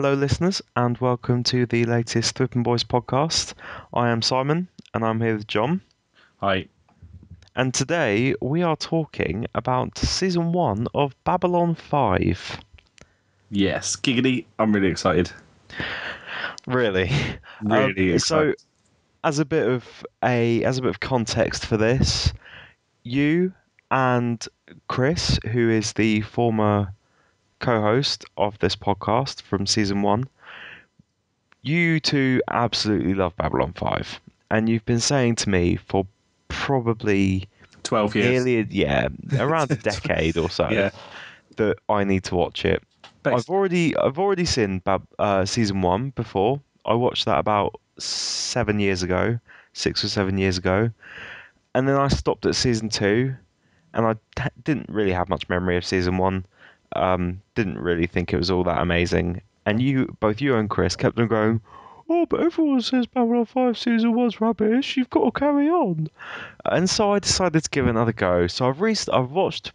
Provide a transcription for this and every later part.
Hello, listeners, and welcome to the latest Thwipping Boys podcast. I am Simon, and I'm here with John. Hi. And today we are talking about season 1 of Babylon 5. Yes, giggity. I'm really excited. Really? Really So, excited. as a bit of context for this, you and Chris, who is the former co-host of this podcast from season 1, you two absolutely love Babylon 5, and you've been saying to me for probably 12 years. around a decade or so Yeah. that I need to watch it. Based. I've already seen season 1 before. I watched that about 7 years ago, 6 or 7 years ago, and then I stopped at season 2, and I didn't really have much memory of season 1. Didn't really think it was all that amazing. And both you and Chris kept on going, "Oh, but everyone says Babylon 5 season 1's rubbish. You've got to carry on." And so I decided to give it another go. So I've watched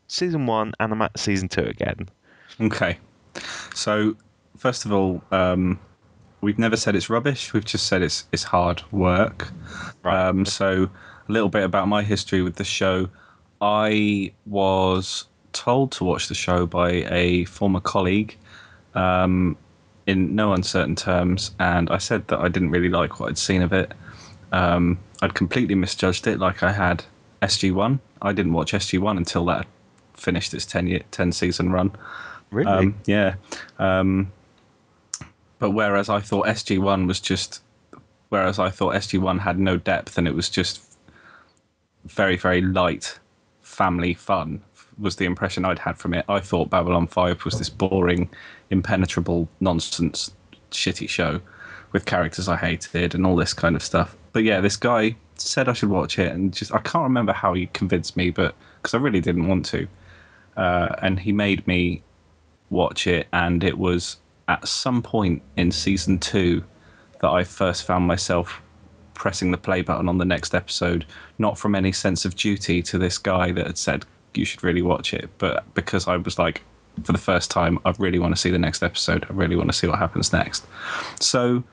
season 1 and I'm at season 2 again. Okay. So, first of all, we've never said it's rubbish. We've just said it's hard work. Right. So, a little bit about my history with the show. I was told to watch the show by a former colleague in no uncertain terms, and I said that I didn't really like what I'd seen of it. I'd completely misjudged it, like I had SG1. I didn't watch SG1 until that finished its 10 season run. Really? Yeah. But whereas I thought SG1 had no depth and it was just very, very light family fun, was the impression I'd had from it. I thought Babylon 5 was this boring, impenetrable, nonsense, shitty show with characters I hated and all this kind of stuff. But yeah, this guy said I should watch it, and I can't remember how he convinced me, but because I really didn't want to. And he made me watch it, and it was at some point in season 2 that I first found myself pressing the play button on the next episode, not from any sense of duty to this guy that had said you should really watch it, but because I was like, for the first time, I really want to see the next episode. I really want to see what happens next. So,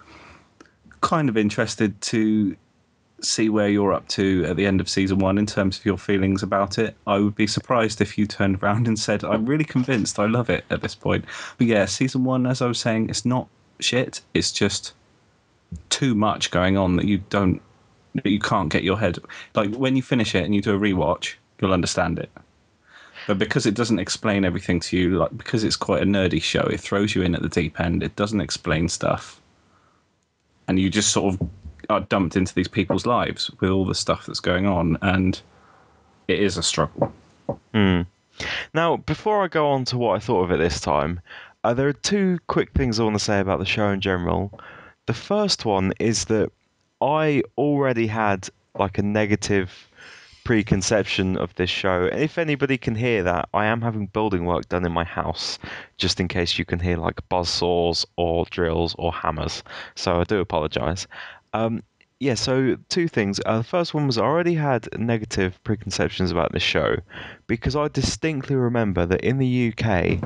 kind of interested to see where you're up to at the end of season 1 in terms of your feelings about it. I would be surprised if you turned around and said, I'm really convinced I love it at this point. But yeah, season 1, as I was saying, it's not shit. It's just too much going on that you can't get your head. Like, when you finish it and you do a rewatch, you'll understand it. But because it doesn't explain everything to you, like, because it's quite a nerdy show, it throws you in at the deep end. It doesn't explain stuff. And you just sort of are dumped into these people's lives with all the stuff that's going on, and it is a struggle. Now, before I go on to what I thought of it this time, there are two quick things I want to say about the show in general. The first one is that I already had like a negative preconception of this show. And if anybody can hear that, I am having building work done in my house, just in case you can hear like buzzsaws or drills or hammers. So I do apologise. So two things. The first one was I already had negative preconceptions about this show because I distinctly remember that in the UK,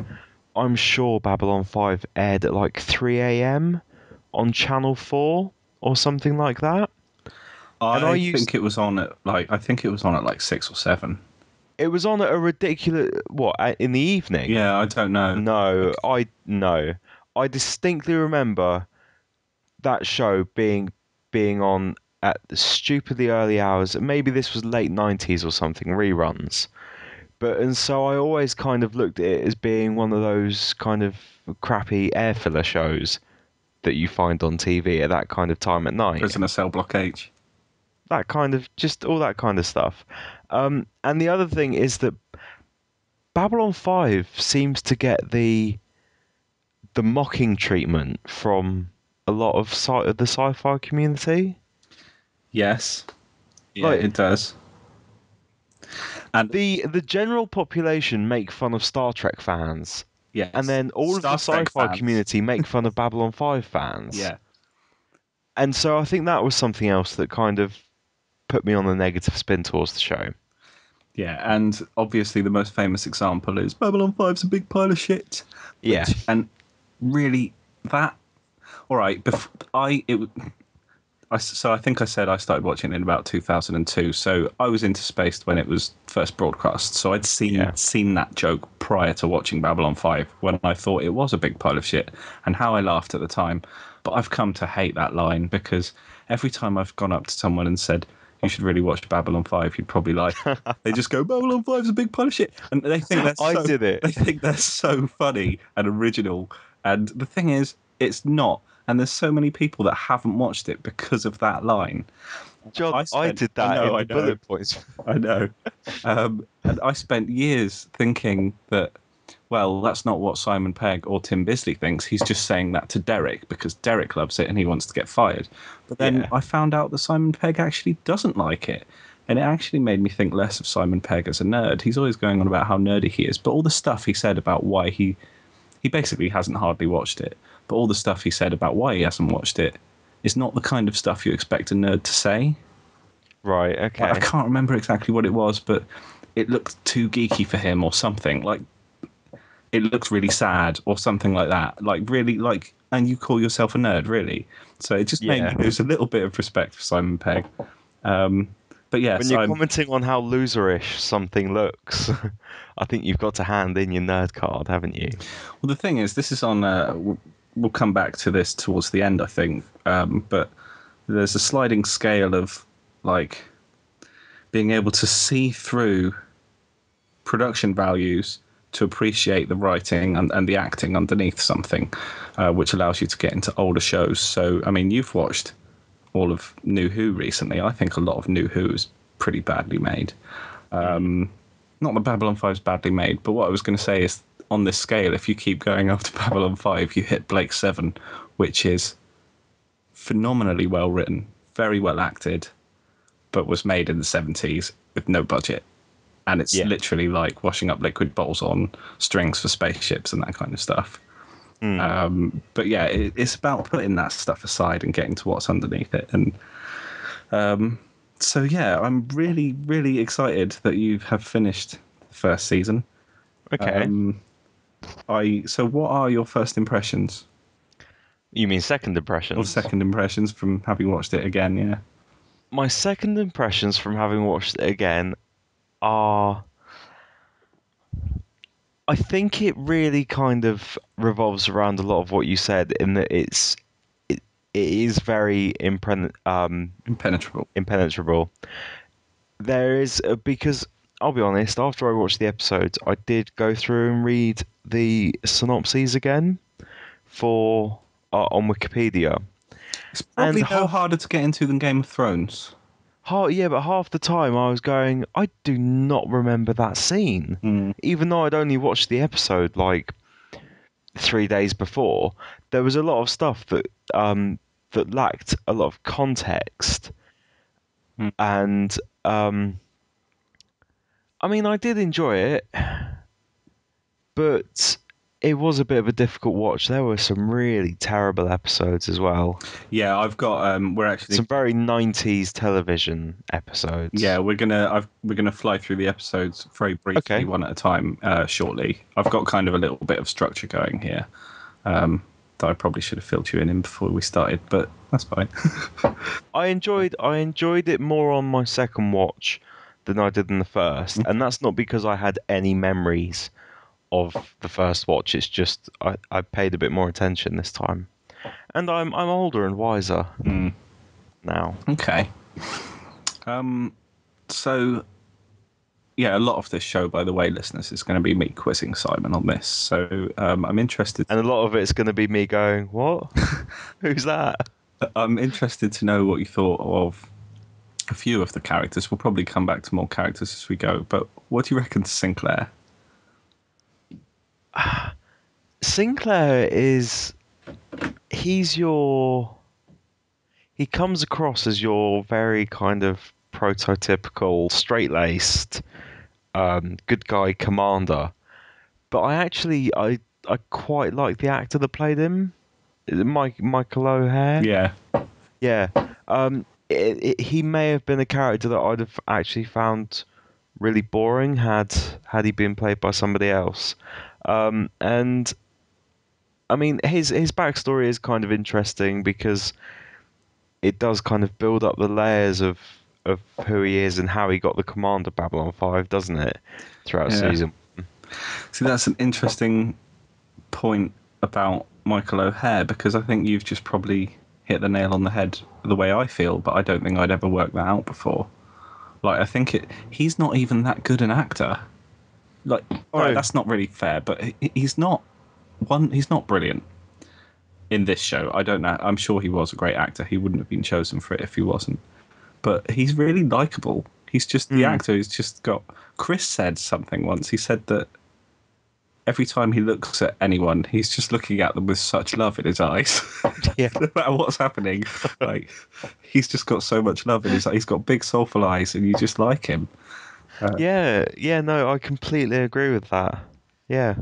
I'm sure Babylon 5 aired at like 3 a.m. on Channel 4 or something like that. And I think it was on at like 6 or 7. It was on at a ridiculous in the evening. Yeah, I don't know. No. I distinctly remember that show being on at stupidly early hours. Maybe this was late 90s or something, reruns. And so I always kind of looked at it as being one of those kind of crappy air filler shows that you find on TV at that kind of time at night. Prisoner Cell Block H. That kind of, just all that kind of stuff. And the other thing is that Babylon 5 seems to get the mocking treatment from a lot of the sci-fi community. Yes. Yeah, Like, it does. And the general population make fun of Star Trek fans. yes. And then all Star of the sci-fi community make fun of Babylon 5 fans. Yeah. And so I think that was something else that kind of put me on the negative spin towards the show. Yeah, and obviously the most famous example is Babylon 5's a big pile of shit. Yeah. And really, that. All right. So I think I said I started watching it in about 2002. So I was into Spaced when it was first broadcast. So I'd seen that joke prior to watching Babylon 5 when I thought it was a big pile of shit, and how I laughed at the time. But I've come to hate that line because every time I've gone up to someone and said, you should really watch Babylon 5, you'd probably like, they just go, Babylon 5 is a big pile of shit. And they think I did it. they think they're so funny and original. And the thing is, it's not. And there's so many people that haven't watched it because of that line. John, I did that in the bullet points. I know. And I spent years thinking that, well, that's not what Simon Pegg or Tim Bisley thinks. He's just saying that to Derek because Derek loves it and he wants to get fired. But then I found out that Simon Pegg actually doesn't like it. And it actually made me think less of Simon Pegg as a nerd. He's always going on about how nerdy he is. But all the stuff he said about why he basically hasn't hardly watched it. But all the stuff he said about why he hasn't watched it is not the kind of stuff you expect a nerd to say. Right, okay. I can't remember exactly what it was, but it looked too geeky for him or something. Like, it looks really sad or something like that. Like, really, like, and you call yourself a nerd, really? So it just made me lose a little bit of respect for Simon Pegg. But yes, when you're commenting on how loserish something looks, I think you've got to hand in your nerd card, haven't you? Well, the thing is, this is on... we'll come back to this towards the end, I think. But there's a sliding scale of, like, being able to see through production values to appreciate the writing and the acting underneath something, which allows you to get into older shows. So, I mean, you've watched all of New Who recently. I think a lot of New Who is pretty badly made. Not that Babylon 5 is badly made, but what I was going to say is, on this scale, if you keep going up to Babylon 5, you hit Blake 7, which is phenomenally well written, very well acted, but was made in the 70s with no budget. And it's literally like washing up liquid bottles on strings for spaceships and that kind of stuff. But yeah, it's about putting that stuff aside and getting to what's underneath it. And so yeah, I'm really, really excited that you have finished the first season. Okay. So what are your first impressions? You mean second impressions? Or second impressions from having watched it again, yeah. My second impressions from having watched it again are... I think it really kind of revolves around a lot of what you said, in that it is very impenetrable. There is because I'll be honest, after I watched the episodes, I did go through and read the synopses again for on Wikipedia. It's probably no harder to get into than Game of Thrones. But half the time I was going, I do not remember that scene. Even though I'd only watched the episode like 3 days before, there was a lot of stuff that that lacked a lot of context. And I mean, I did enjoy it, but it was a bit of a difficult watch. There were some really terrible episodes as well. Yeah, I've got we're actually some very 90s television episodes. Yeah, we're gonna fly through the episodes very briefly, one at a time, shortly. I've got kind of a little bit of structure going here that I probably should have filled you in before we started, but that's fine. I enjoyed it more on my second watch than I did in the first, and that's not because I had any memories of the first watch. It's just I paid a bit more attention this time, and I'm older and wiser now. Okay. So yeah, a lot of this show, by the way, listeners, is going to be me quizzing Simon on this. So I'm interested, and a lot of it's going to be me going, "What? Who's that?" I'm interested to know what you thought of a few of the characters. We'll probably come back to more characters as we go, but what do you reckon to Sinclair? Sinclair he comes across as your very kind of prototypical straight-laced good guy commander, but I quite like the actor that played him. Is it Michael O'Hare? Yeah. He may have been a character that I'd have actually found really boring had he been played by somebody else. And I mean, his backstory is kind of interesting because it does kind of build up the layers of who he is and how he got the command of Babylon 5, doesn't it? Throughout Yeah. season. See, that's an interesting point about Michael O'Hare, because I think you've just probably hit the nail on the head the way I feel, but I don't think I'd ever worked that out before. Like, I think he's not even that good an actor. Like, all right, No. that's not really fair, but he's not brilliant in this show. I don't know. I'm sure he was a great actor. He wouldn't have been chosen for it if he wasn't. But he's really likable. He's just the Mm. actor who's just got. Chris said something once. He said that every time he looks at anyone, he's just looking at them with such love in his eyes. Yeah. No matter what's happening, like he's just got so much love in his eyes. He's got big soulful eyes, and you just like him. Yeah, yeah, no, I completely agree with that. Yeah.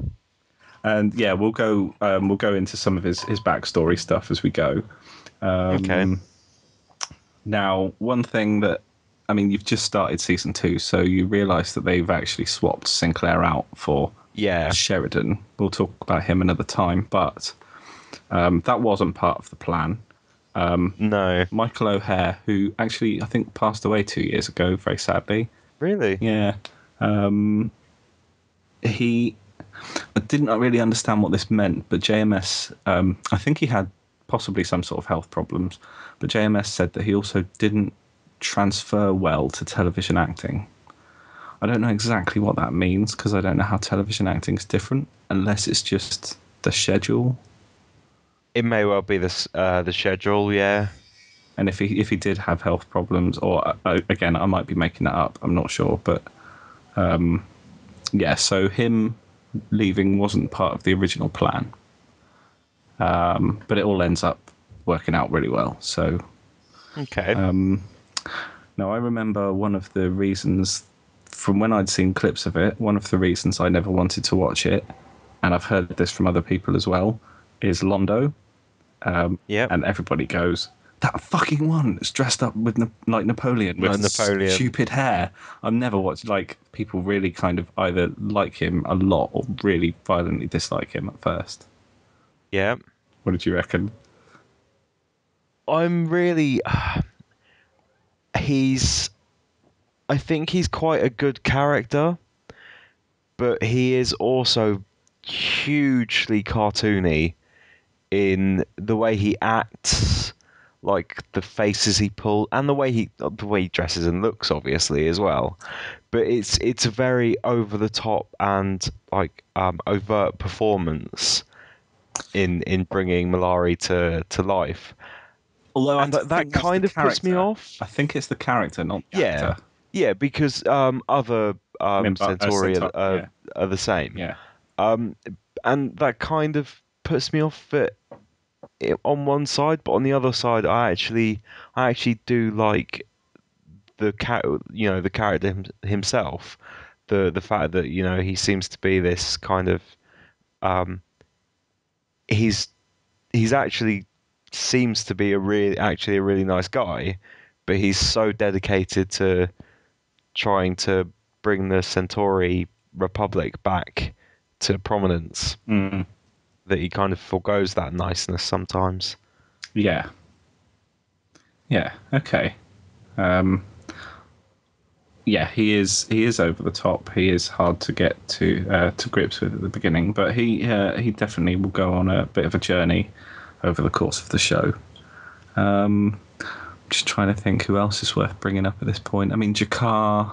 And yeah, we'll go into some of his backstory stuff as we go. Okay. Now, one thing that I mean, you've just started season 2, so you realise that they've actually swapped Sinclair out for Yeah. Sheridan. We'll talk about him another time, but that wasn't part of the plan. No. Michael O'Hare, who actually I think passed away 2 years ago, very sadly. Really? Yeah. He I didn't really understand what this meant, but JMS, I think he had possibly some sort of health problems, but JMS said that he also didn't transfer well to television acting. I don't know exactly what that means because I don't know how television acting is different, unless it's just the schedule. It may well be the schedule, yeah. And if he did have health problems, or again, I might be making that up. I'm not sure, but yeah. So him leaving wasn't part of the original plan, but it all ends up working out really well. So Okay. now I remember one of the reasons from when I'd seen clips of it. One of the reasons I never wanted to watch it, and I've heard this from other people as well, is Londo. Yep. And everybody goes, that fucking one that's dressed up with like Napoleon with Like Napoleon. stupid hair. I've never watched, like, people really kind of either like him a lot or really violently dislike him at first. Yep. What did you reckon? I'm really he's I think he's quite a good character, but he is also hugely cartoony in the way he acts, like the faces he pulls, and the way he dresses and looks, obviously as well. But it's a very over the top and like overt performance in bringing Malari to life, Although I and that think that's the kind of puts me character. off. I think it's the character, not the Yeah, actor. yeah, because other I mean, but Centauri yeah, are the same, yeah. and that kind of puts me off it on one side, but on the other side, I actually do like the character himself, the fact that he seems to be this kind of um, he's he's actually seems to be actually a really nice guy, but he's so dedicated to trying to bring the Centauri Republic back to prominence Mm, that he kind of forgoes that niceness sometimes. yeah, yeah. Okay. Um, yeah, he is over the top. He is hard to get to grips with at the beginning, but he definitely will go on a bit of a journey over the course of the show. Just trying to think who else is worth bringing up at this point. I mean, Jakar.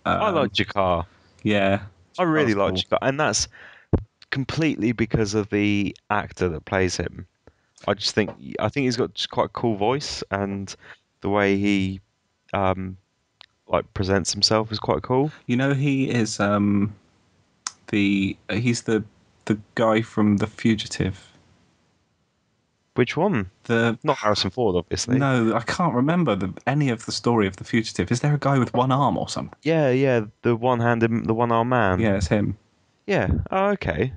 I like Jakar. Yeah, I really Jakar's like cool. Jakar, and that's completely because of the actor that plays him. I think he's got just quite a cool voice, and the way he like presents himself is quite cool. You know, he is he's the guy from The Fugitive. Which one? The Not Harrison Ford, obviously. No, I can't remember any of the story of The Fugitive. Is there a guy with one arm or something? Yeah, yeah, the one-armed man. Yeah, it's him. Yeah. Oh, okay.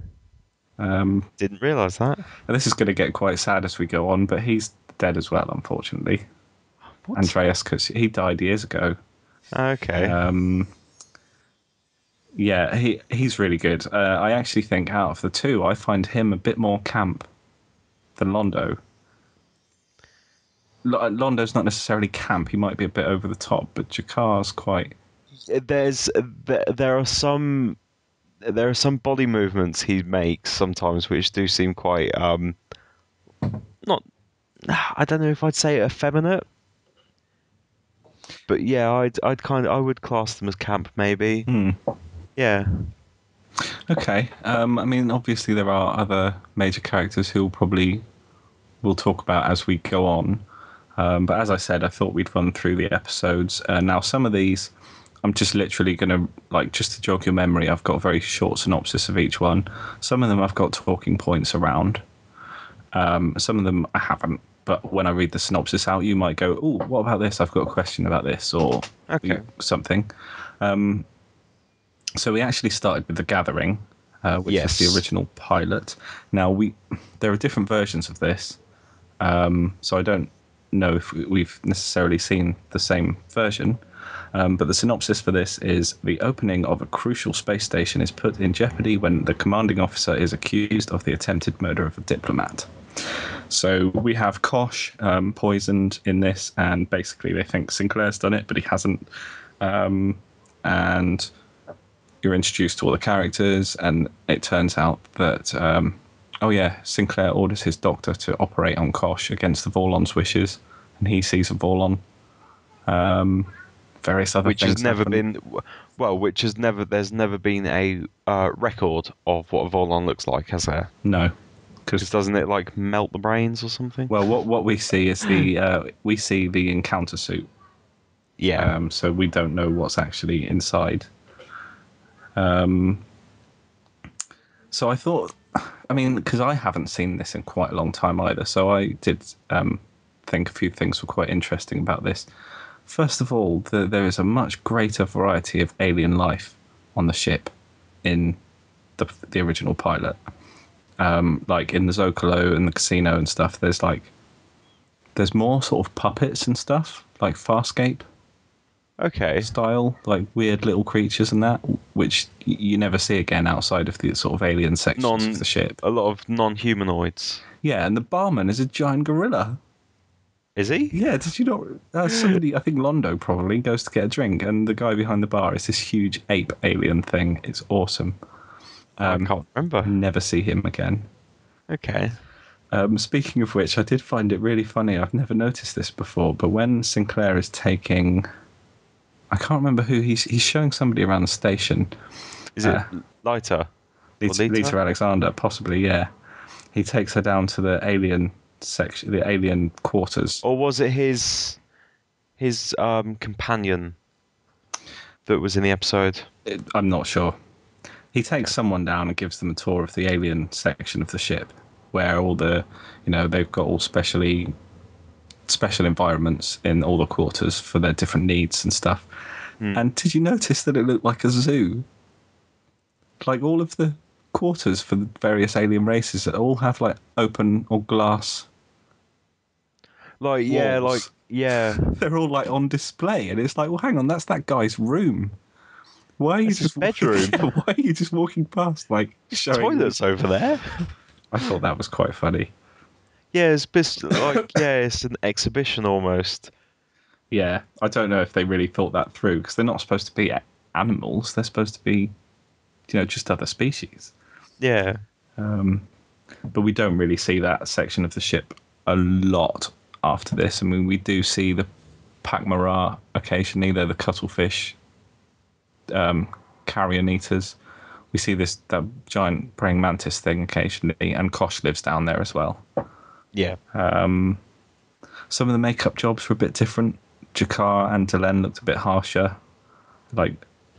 Um, Didn't realise that. and this is going to get quite sad as we go on, but he's dead as well, unfortunately. What? Andreas, because he died years ago. Okay. Um, Yeah, he's really good. I actually think out of the two, I find him a bit more camp than Londo. Londo's not necessarily camp. He might be a bit over the top, but Jakar's quite. There's there are some body movements he makes sometimes which do seem quite not. I don't know if I'd say effeminate, but yeah, I would class them as camp maybe. Hmm. Yeah. Okay. I mean, obviously there are other major characters who we'll talk about as we go on. But as I said, I thought we'd run through the episodes. Now, some of these, I'm just literally going to, like, just to jog your memory, I've got a very short synopsis of each one. Some of them I've got talking points around. Some of them I haven't. But when I read the synopsis out, you might go, "Oh, what about this? I've got a question about this," or Okay. something. So we actually started with The Gathering, which was the Yes. original pilot. Now, there are different versions of this. So I don't know if we've necessarily seen the same version. But the synopsis for this is: the opening of a crucial space station is put in jeopardy when the commanding officer is accused of the attempted murder of a diplomat. So we have Kosh poisoned in this, and basically they think Sinclair's done it, but he hasn't. And you're introduced to all the characters, and it turns out that Sinclair orders his doctor to operate on Kosh against the Vorlon's wishes, and he sees a Vorlon. Various other Which has things never happen. been, well, which has never, there's never been a record of what a Volon looks like, has there? No, Because because doesn't it like melt the brains or something? well, what we see is we see the encounter suit, Yeah. so we don't know what's actually inside. So I thought, I mean, because I haven't seen this in quite a long time either, so I did think a few things were quite interesting about this. First of all, there is a much greater variety of alien life on the ship in the original pilot. Like in the Zocalo and the casino and stuff, there's more sort of puppets and stuff, like Farscape Okay. style, like weird little creatures and that, which you never see again outside of the sort of alien sections of the ship. A lot of non-humanoids. Yeah, and the barman is a giant gorilla. Is he? Yeah, did you not? Somebody, I think Londo probably, goes to get a drink, and the guy behind the bar is this huge ape alien thing. It's awesome. I can't remember. Never see him again. Okay. Speaking of which, I did find it really funny. I've never noticed this before, but when Sinclair is taking, I can't remember who he's showing somebody around the station. Is it Lighter? Or Lita Lita? Alexander, possibly, yeah. He takes her down to the alien section, the alien quarters. Or was it his companion that was in the episode? I'm not sure. He takes someone down and gives them a tour of the alien section of the ship, where all the, they've got all special environments in all the quarters for their different needs and stuff. And did you notice that it looked like a zoo? Like all of the quarters for the various alien races that all have like open or glass Like, yeah, like, walls. yeah. They're all like on display, and it's like, well, hang on, that's that guy's room. Why are you That's his just bedroom. Yeah, why are you just walking past, like showing? Toilets over there. I thought that was quite funny. Yeah, it's an exhibition almost. Yeah, I don't know if they really thought that through, because they're not supposed to be animals. They're supposed to be, just other species. Yeah. But we don't really see that section of the ship a lot after this. I mean, we do see the Pakmara occasionally. They're the cuttlefish carrion eaters. We see that giant praying mantis thing occasionally, and Kosh lives down there as well. Yeah. Some of the makeup jobs were a bit different. Jakar and Delenn looked a bit harsher, like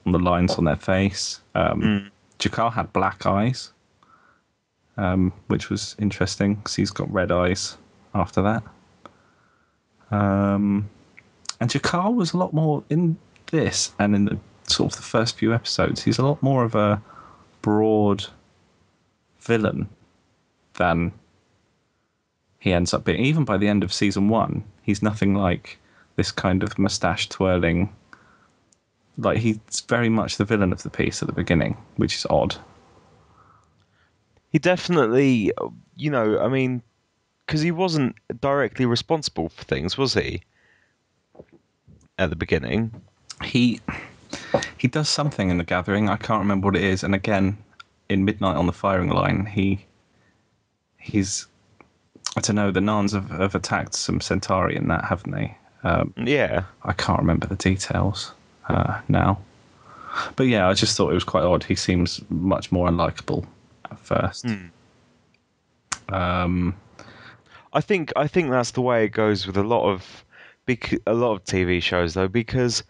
on the lines on their face. Jakar had black eyes, which was interesting because he's got red eyes after that. And Jakar was a lot more in this, and in the sort of the first few episodes, he's a lot more of a broad villain than he ends up being. Even by the end of season 1, he's nothing like this kind of mustache twirling Like, he's very much the villain of the piece at the beginning, which is odd. He definitely, I mean, because he wasn't directly responsible for things, was he? At the beginning. He he does something in the gathering. I can't remember what it is. And again, in Midnight on the Firing Line, he's I don't know. The Narns have attacked some Centauri in that, haven't they? Yeah. I can't remember the details now. But yeah, I just thought it was quite odd. He seems much more unlikable at first. Hmm. I think that's the way it goes with a lot of TV shows though, because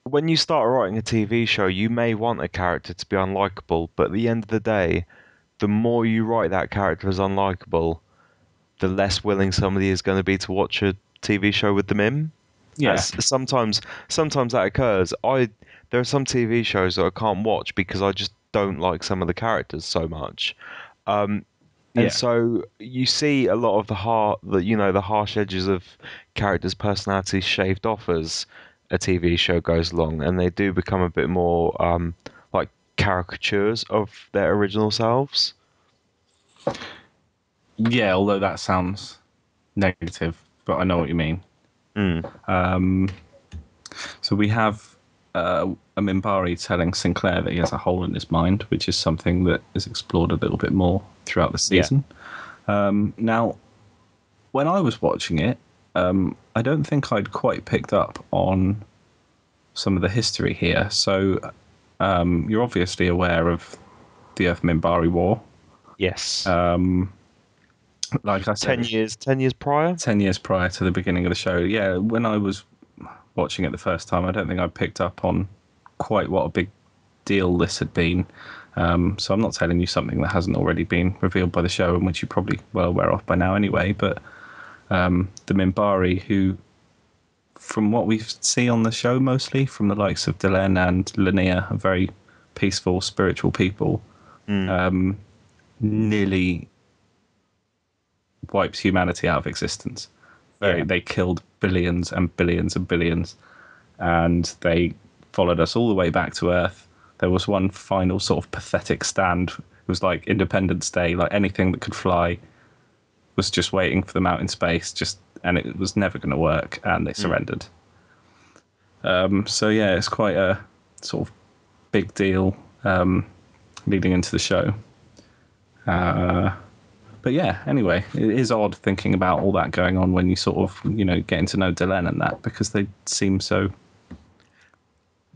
when you start writing a TV show, you may want a character to be unlikable, but at the end of the day, the more you write that character as unlikable, the less willing somebody is going to be to watch a TV show with them in. Yeah, That's sometimes that occurs. There are some TV shows that I can't watch because I just don't like some of the characters so much. Um, and yeah, so you see a lot of the harsh edges of characters' personalities shaved off as a TV show goes along, and they do become a bit more like caricatures of their original selves. yeah. Although that sounds negative, but I know what you mean. Mm. So we have a Mimbari telling Sinclair that he has a hole in his mind, which is something that is explored a little bit more throughout the Yeah. season. Now, when I was watching it, I don't think I'd quite picked up on some of the history here. So you're obviously aware of the Earth Mimbari War. Yes. Like I said, 10 years prior. 10 years prior to the beginning of the show. Yeah, when I was watching it the first time, I don't think I picked up on quite what a big deal this had been. So I'm not telling you something that hasn't already been revealed by the show, and which you're probably well aware of by now anyway. But the Minbari, who, from what we see on the show mostly, from the likes of Delenn and Linnea, are very peaceful, spiritual people, Mm. nearly wipes humanity out of existence. Yeah. They killed billions and billions and billions, and they followed us all the way back to Earth. There was one final sort of pathetic stand. It was like Independence Day, like anything that could fly was just waiting for them out in space, and it was never going to work, and they surrendered. So yeah, it's quite a sort of big deal leading into the show. But yeah, anyway, it is odd thinking about all that going on when you sort of, getting to know Delenn and that, because they seem so.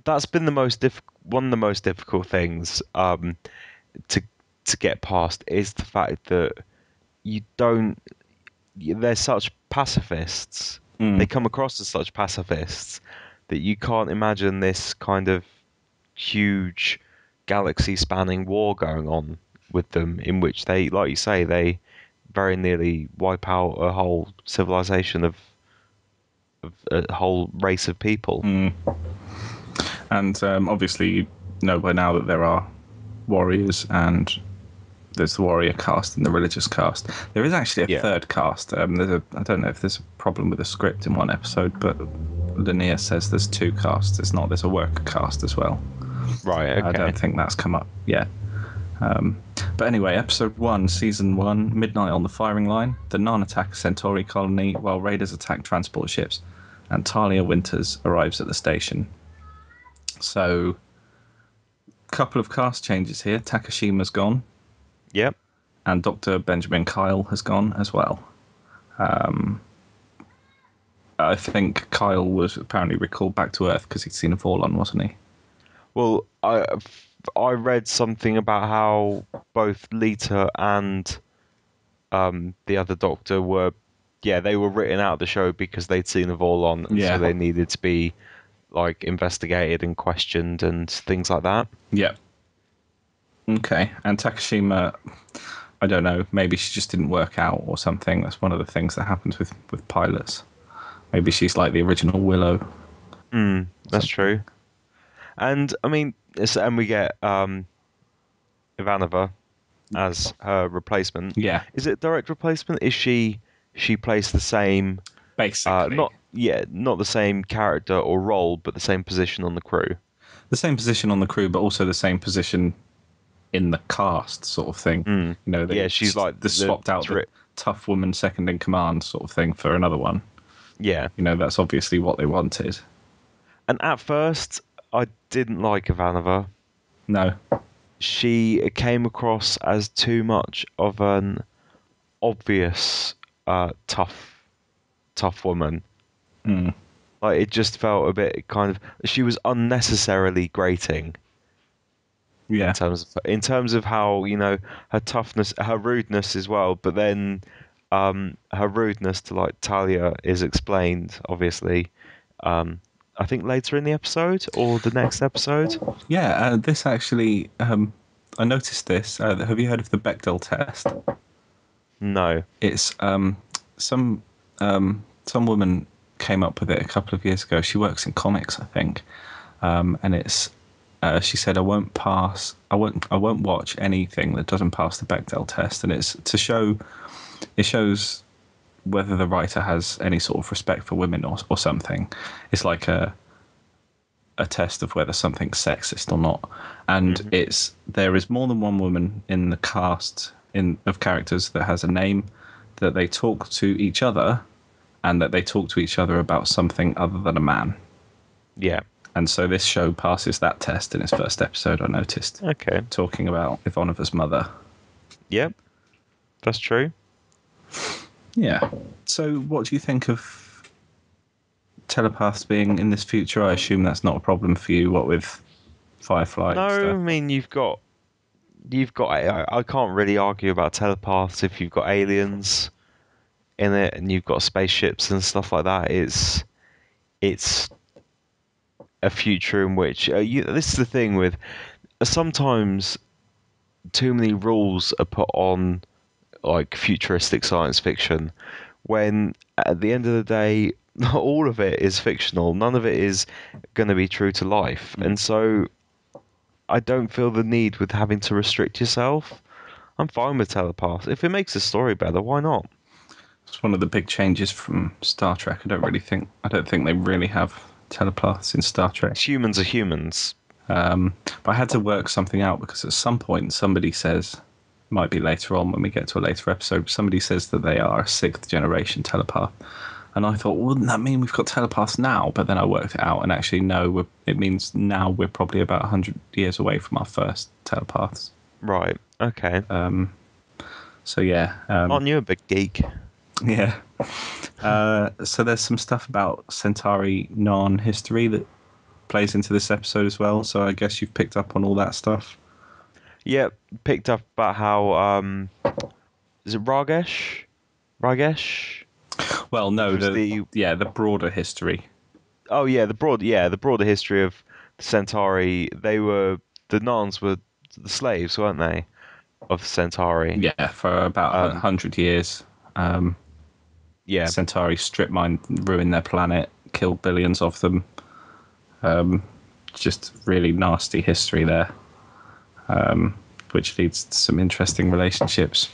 That's been one of the most difficult things to to get past is the fact that you don't. They're such pacifists. They come across as such pacifists that you can't imagine this kind of huge galaxy-spanning war going on with them, in which they, like you say, they very nearly wipe out a whole civilization of a whole race of people. And obviously, you know by now that there are warriors, and there's the warrior caste and the religious caste. There is actually a Yeah. third caste. I don't know if there's a problem with the script in one episode, but Linnea says there's two castes. It's not. There's a worker caste as well. Right. I Okay. don't think that's come up yet. But anyway, episode 1, season 1, Midnight on the Firing Line. The Narn attack a Centauri colony while raiders attack transport ships, and Talia Winters arrives at the station. So, couple of cast changes here. Takashima's gone, Yep. and Dr. Benjamin Kyle has gone as well. I think Kyle was apparently recalled back to Earth because he'd seen a Vorlon, wasn't he? Well, I read something about how both Lita and the other Doctor they were written out of the show because they'd seen a Vorlon, and so Yeah. they needed to be like investigated and questioned and things like that. Yeah. Okay. And Takashima, I don't know, maybe she just didn't work out or something. That's one of the things that happens with pilots. Maybe she's like the original Willow. That's true. And I mean, and we get Ivanova as her replacement. Yeah. Is it direct replacement? Is she plays the same? Basically. Not yeah, not the same character or role, but the same position on the crew. The same position on the crew, but also the same position in the cast, sort of thing. Mm. You know, Yeah, she's like they swapped out the tough woman second in command sort of thing for another one. yeah. You know, that's obviously what they wanted. And at first, I didn't like Ivanova. No. She came across as too much of an obvious tough woman. Mm. Like it just felt a bit kind of she was unnecessarily grating Yeah. in terms of how her toughness, her rudeness as well. But then her rudeness to like Talia is explained obviously. I think later in the episode or the next episode. Yeah, this actually, I noticed this. Have you heard of the Bechdel test? No. It's some some woman came up with it a couple of years ago. She works in comics, I think, and it's she said, I won't watch anything that doesn't pass the Bechdel test, and it's to show, it shows whether the writer has any sort of respect for women or something. It's like a test of whether something's sexist or not, and there is more than one woman in the cast of characters that has a name, that they talk to each other, and that they talk to each other about something other than a man. Yeah. And so this show passes that test in its first episode, I noticed. Okay. Talking about Ivanova's mother. Yep. That's true. Yeah. So what do you think of telepaths being in this future? I assume that's not a problem for you, what with Firefly and No, I stuff. mean you've got. I can't really argue about telepaths if you've got aliens in it and you've got spaceships and stuff like that. It's a future in which this is the thing with sometimes too many rules are put on like futuristic science fiction when at the end of the day not all of it is fictional, none of it is going to be true to life, and so I don't feel the need with having to restrict yourself. I'm fine with telepath. If it makes the story better, why not? It's one of the big changes from Star Trek. I don't think they really have telepaths in Star Trek. Humans are humans. But I had to work something out because at some point somebody says, might be later on when we get to a later episode, but somebody says that they are a sixth generation telepath. And I thought, well, wouldn't that mean we've got telepaths now? But then I worked it out, and actually, no, it means now we're probably about 100 years away from our first telepaths. Right. Okay. So, yeah. Aren't you a big geek? Yeah. So there's some stuff about Centauri non-history that plays into this episode as well. So I guess you've picked up on all that stuff. Yeah, picked up about how is it Ragesh? Ragesh? Well, no, the broader history. Oh yeah, the broader history of the Centauri. The Narns were the slaves, weren't they, of the Centauri? Yeah, for about 100 years. Yeah. Centauri strip mine, ruin their planet, kill billions of them. Just really nasty history there, which leads to some interesting relationships.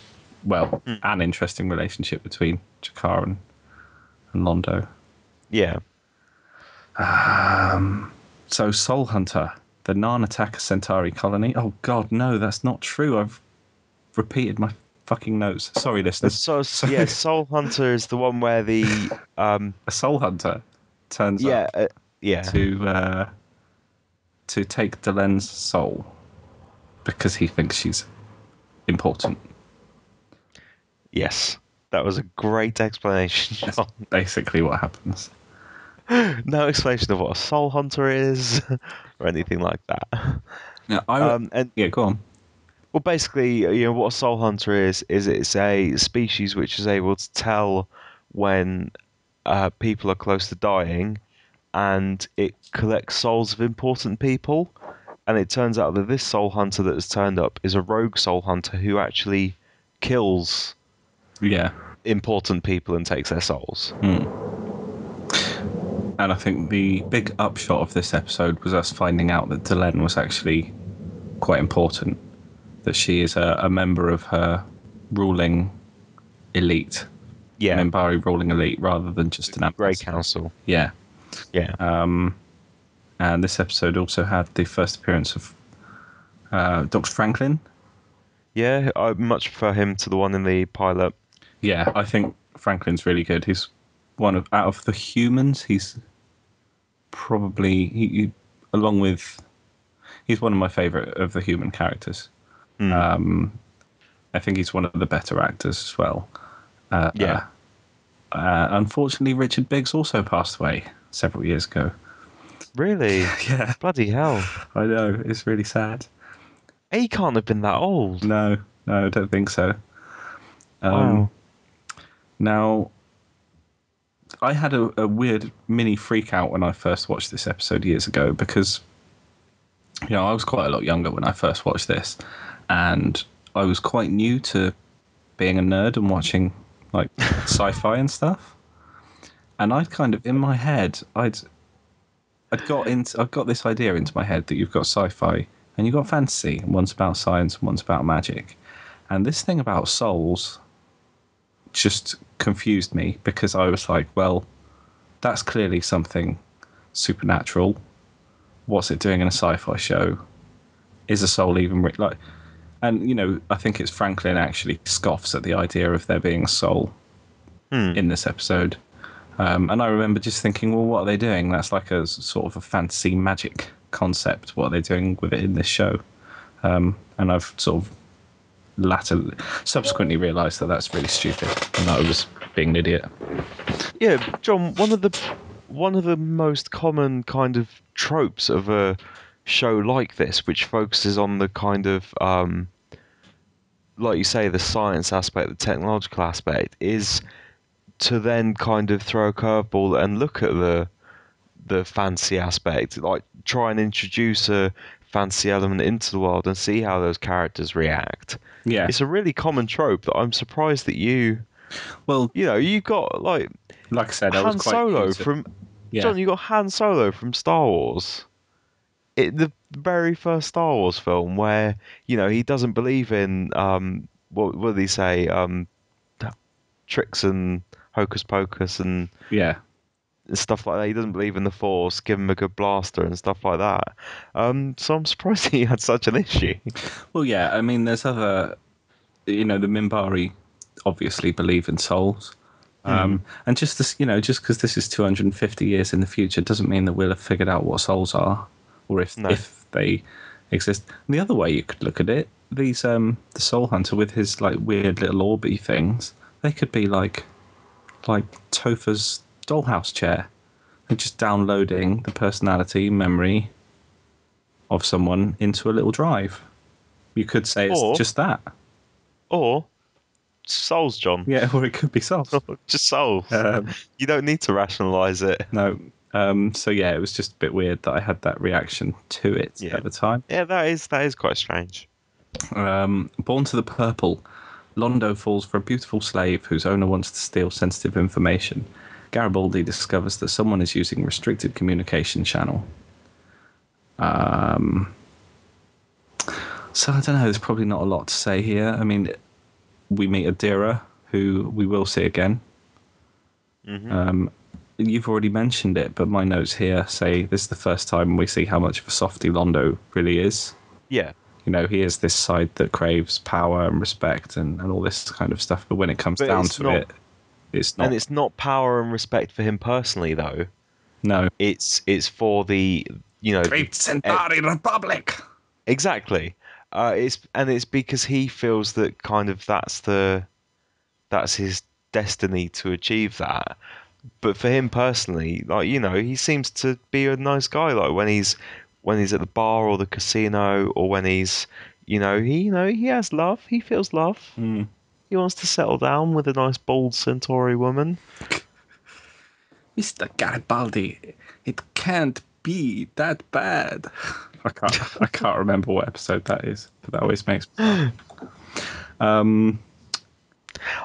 Well, an interesting relationship between Jakar and Londo. Yeah. So Soul Hunter, the Narn attack a Centauri colony. Oh God, no, that's not true. I've repeated my fucking notes. Sorry, listeners. Yeah, Soul Hunter is the one where the a Soul Hunter turns up to take Delen's soul because he thinks she's important. Yes, that was a great explanation, John. That's basically what happens. No explanation of what a Soul Hunter is or anything like that. Yeah, go on. Well, basically, what a Soul Hunter is it's a species which is able to tell when people are close to dying, and it collects souls of important people. And it turns out that this Soul Hunter that has turned up is a rogue Soul Hunter who actually kills important people and takes their souls. And I think the big upshot of this episode was us finding out that Delen was actually quite important, that she is a member of her ruling elite, Yeah, Minbari ruling elite rather than just an Grey ambassador. Council. Yeah. Yeah. And this episode also had the first appearance of Dr. Franklin. Yeah, I much prefer him to the one in the pilot. Yeah, I think Franklin's really good. He's out of the humans, he's probably along with he's one of my favorite of the human characters. I think he's one of the better actors as well. Yeah. Unfortunately, Richard Biggs also passed away several years ago. Really? Yeah, Bloody hell. I know, it's really sad. He can't have been that old. No, I don't think so. Wow. Now, I had a weird mini freak out when I first watched this episode years ago because, I was quite a lot younger when I first watched this, and I was quite new to being a nerd and watching like sci-fi and stuff. And I'd kind of in my head, I'd got this idea into my head that you've got sci-fi and you've got fantasy, and one's about science and one's about magic, and this thing about souls just confused me because I was like, well, that's clearly something supernatural. What's it doing in a sci-fi show? Is a soul even like? And I think it's Franklin actually scoffs at the idea of there being a soul in this episode. And I remember just thinking, well, what are they doing? That's like a sort of a fantasy magic concept. What are they doing with it in this show? And I've sort of subsequently realised that that's really stupid and that I was being an idiot. Yeah, John, one of the most common kind of tropes of a show like this, which focuses on the kind of like you say, the science aspect, the technological aspect, is to then kind of throw a curveball and look at the fantasy aspect, like try and introduce a fantasy element into the world and see how those characters react. Yeah. It's a really common trope that I'm surprised that Well, you got like I said, I was Han quite Solo new to- from Yeah. John. You got Han Solo from Star Wars. The very first Star Wars film where he doesn't believe in what did he say, tricks and hocus pocus and Yeah. stuff like that. He doesn't believe in the Force. Give him a good blaster and stuff like that. So I'm surprised he had such an issue. Well, yeah. I mean, there's other. The Minbari obviously believe in souls. And just this, just because this is 250 years in the future doesn't mean that we'll have figured out what souls are, or if they exist. And the other way you could look at it, these the Soul Hunter with his like weird little orby things, they could be like Topher's dollhouse chair. They're just downloading the personality memory of someone into a little drive. You could say it's just that. Or souls, John. Yeah, or it could be souls. Just souls. You don't need to rationalise it. No. So yeah, it was just a bit weird that I had that reaction to it at the time. Yeah, that is quite strange. Born to the purple, Londo falls for a beautiful slave whose owner wants to steal sensitive information. Garibaldi discovers that someone is using restricted communication channel. So I don't know, there's probably not a lot to say here. I mean, we meet Adira, who we will see again. You've already mentioned it, but my notes here say this is the first time we see how much of a softie Londo really is. Yeah. He is this side that craves power and respect and all this kind of stuff, but when it comes down to it, it's not. And it's not power and respect for him personally, though. No. It's for the, Great Centauri Republic! Exactly. It's because he feels that kind of that's his destiny to achieve that. But for him personally, like he seems to be a nice guy. Like when he's at the bar or the casino, or when he's he has love. He feels love. He wants to settle down with a nice bald Centauri woman. Mr. Garibaldi, it can't be that bad. I can't remember what episode that is, but that always makes me laugh.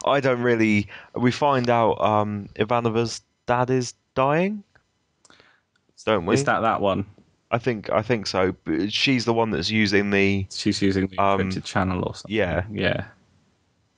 I don't really. We find out Ivanova's dad is dying, don't we? Is that one? I think so. But she's the one that's using the. She's using the encrypted channel or something. Yeah. Yeah.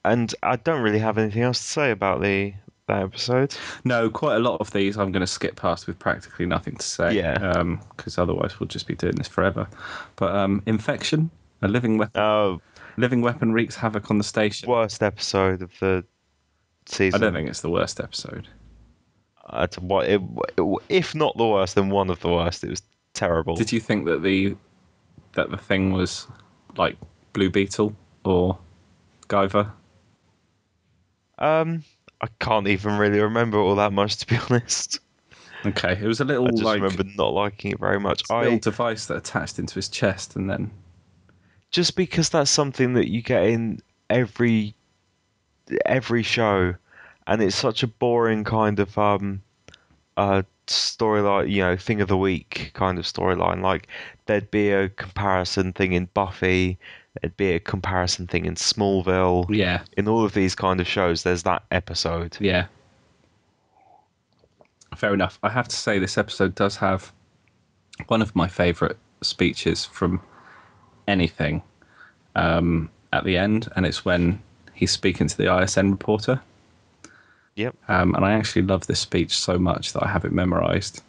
And I don't really have anything else to say about the that episode. No, quite a lot of these I'm going to skip past with practically nothing to say, Yeah. because otherwise we'll just be doing this forever. But infection, a living weapon wreaks havoc on the station. Worst episode of the I don't season. think it's the worst episode. If not the worst, then one of the worst. It was terrible. Did you think that the thing was like Blue Beetle or Guyver? Um, I can't even really remember all that much, to be honest. Okay, it was a I little just like remember not liking it very much. little device that attached into his chest, and then Just because that's something that you get in every show, and it's such a boring kind of storyline, thing of the week kind of storyline. Like there'd be a comparison thing in Buffy, there'd be a comparison thing in Smallville. yeah, In all of these kind of shows, there's that episode. yeah. Fair enough. I have to say, this episode does have one of my favourite speeches from anything at the end, and it's when he's speaking to the ISN reporter. Yep. And I actually love this speech so much that I have it memorised.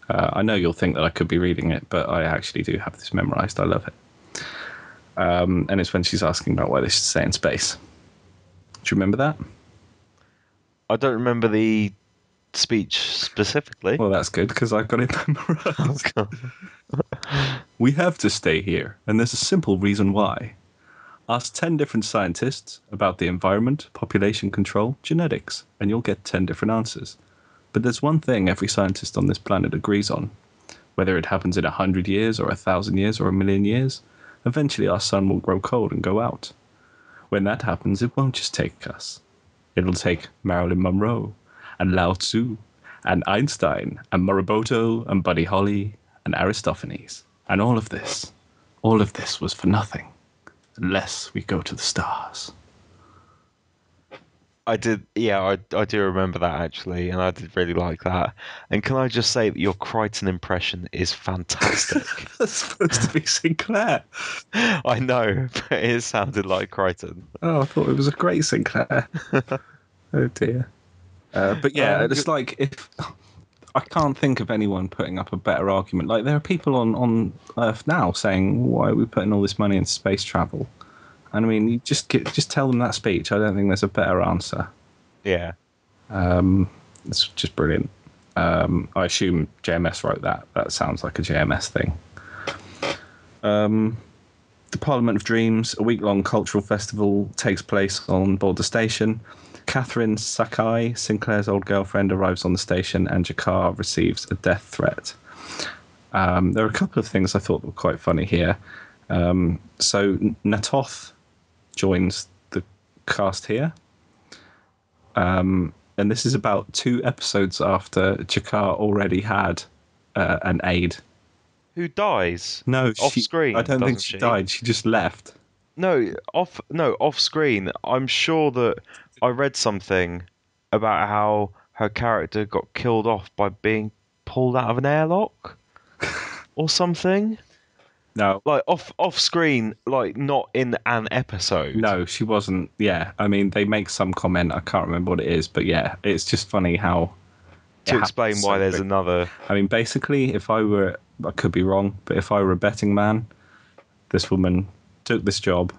I know you'll think that I could be reading it, but I actually do have this memorised. I love it. And it's when she's asking about why they should stay in space. Do you remember that? I don't remember the speech specifically. Well, that's good, because I've got it memorised. Oh, We have to stay here, and there's a simple reason why. Ask 10 different scientists about the environment, population control, genetics, and you'll get 10 different answers. But there's one thing every scientist on this planet agrees on. Whether it happens in 100 years, or 1,000 years, or 1,000,000 years, eventually our sun will grow cold and go out. When that happens, it won't just take us. It'll take Marilyn Monroe, and Lao Tzu, and Einstein, and Moroboto, and Buddy Holly, and Aristophanes. And all of this was for nothing, unless we go to the stars. I did, yeah, I do remember that actually, and I did really like that. And can I just say that your Crichton impression is fantastic? That's supposed to be Sinclair. I know, but it sounded like Crichton. Oh, I thought it was a great Sinclair. Oh dear. But yeah, it's like, if I can't think of anyone putting up a better argument. Like, there are people on Earth now saying, "Why are we putting all this money into space travel?" And I mean, you just tell them that speech. I don't think there's a better answer. Yeah. It's just brilliant. I assume JMS wrote that. That sounds like a JMS thing. The Parliament of Dreams, a week-long cultural festival, takes place on board the station. Catherine Sakai, Sinclair's old girlfriend, arrives on the station, and Jakar receives a death threat. There are a couple of things I thought were quite funny here. So Natoth joins the cast here. And this is about 2 episodes after Jakar already had an aide. Who dies? No, Off screen, I don't think doesn't she she? died. She just left. No, off screen. I'm sure that I read something about how her character got killed off by being pulled out of an airlock or something. No, Like off screen, like not in an episode. no, she wasn't. Yeah, I mean, they make some comment. I can't remember what it is, but yeah, it's just funny how. To explain why there's another. I mean, basically, I could be wrong, but if I were a betting man, this woman took this job.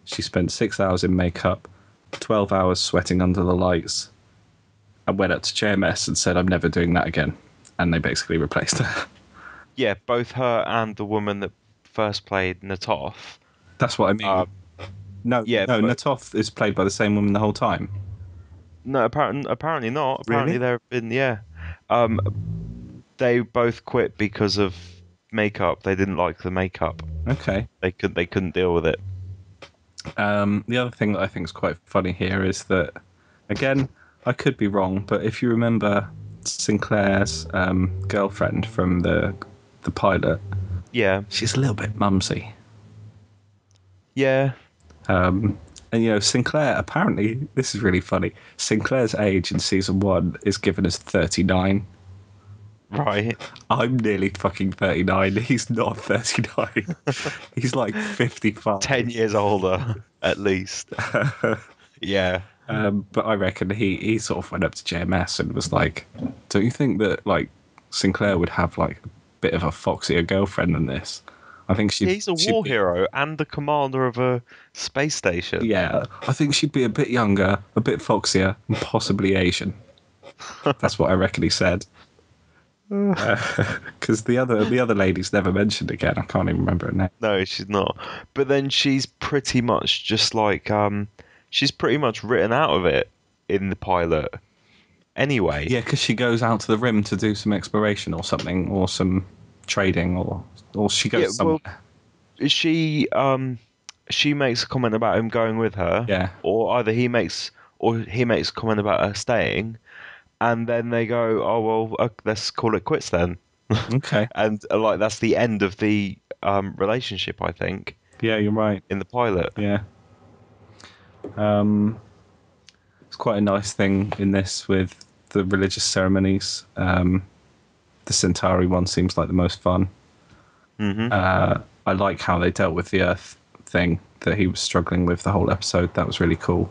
She spent 6 hours in makeup, 12 hours sweating under the lights, and went up to JMS and said, "I'm never doing that again." And they basically replaced her. Yeah, both her and the woman that first played Natoth. That's what I mean. No, Natoth is played by the same woman the whole time. No, apparently not. Apparently Really? there have been, yeah. They both quit because of makeup. They didn't like the makeup. Okay. They couldn't deal with it. The other thing that I think is quite funny here is that, again, I could be wrong, but if you remember Sinclair's girlfriend from the pilot, Yeah. she's a little bit mumsy. Yeah. And Sinclair, apparently, this is really funny. Sinclair's age in season 1 is given as 39. Right. I'm nearly fucking 39. He's not 39. He's like 55. 10 years older, at least. Yeah. But I reckon he sort of went up to JMS and was like, "Don't you think that like Sinclair would have like a bit of a foxier girlfriend than this? I think He's a she'd war be hero and the commander of a space station. yeah. I think she'd be a bit younger, a bit foxier, and possibly Asian." That's what I reckon he said. Because the other lady's never mentioned again. I can't even remember her name. No, she's not. But then she's pretty much just like she's pretty much written out of it in the pilot anyway. Yeah, because she goes out to the rim to do some exploration or something, or some trading, or she Yeah, goes well, somewhere. she makes a comment about him going with her, Yeah. or either he makes a comment about her staying, and then they go, "Oh well, let's call it quits then." Okay. And like that's the end of the relationship, I think, Yeah, you're right. in the pilot. Yeah. It's quite a nice thing in this with the religious ceremonies. The Centauri one seems like the most fun. Hmm. I like how they dealt with the Earth thing that he was struggling with the whole episode. That was really cool.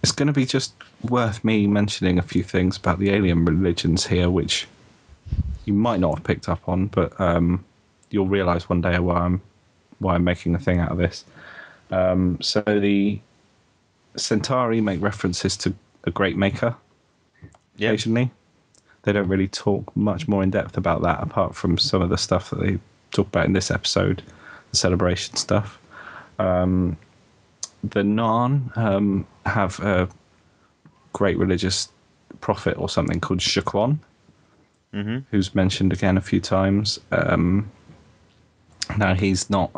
It's going to be just worth me mentioning a few things about the alien religions here, which you might not have picked up on, but you'll realise one day why I'm making a thing out of this. So the Centauri make references to a great maker Yep. occasionally. They don't really talk much more in depth about that, apart from some of the stuff that they talk about in this episode, the celebration stuff. The Narn have a great religious prophet or something called Shaquan, Hmm. who's mentioned again a few times. Now, he's not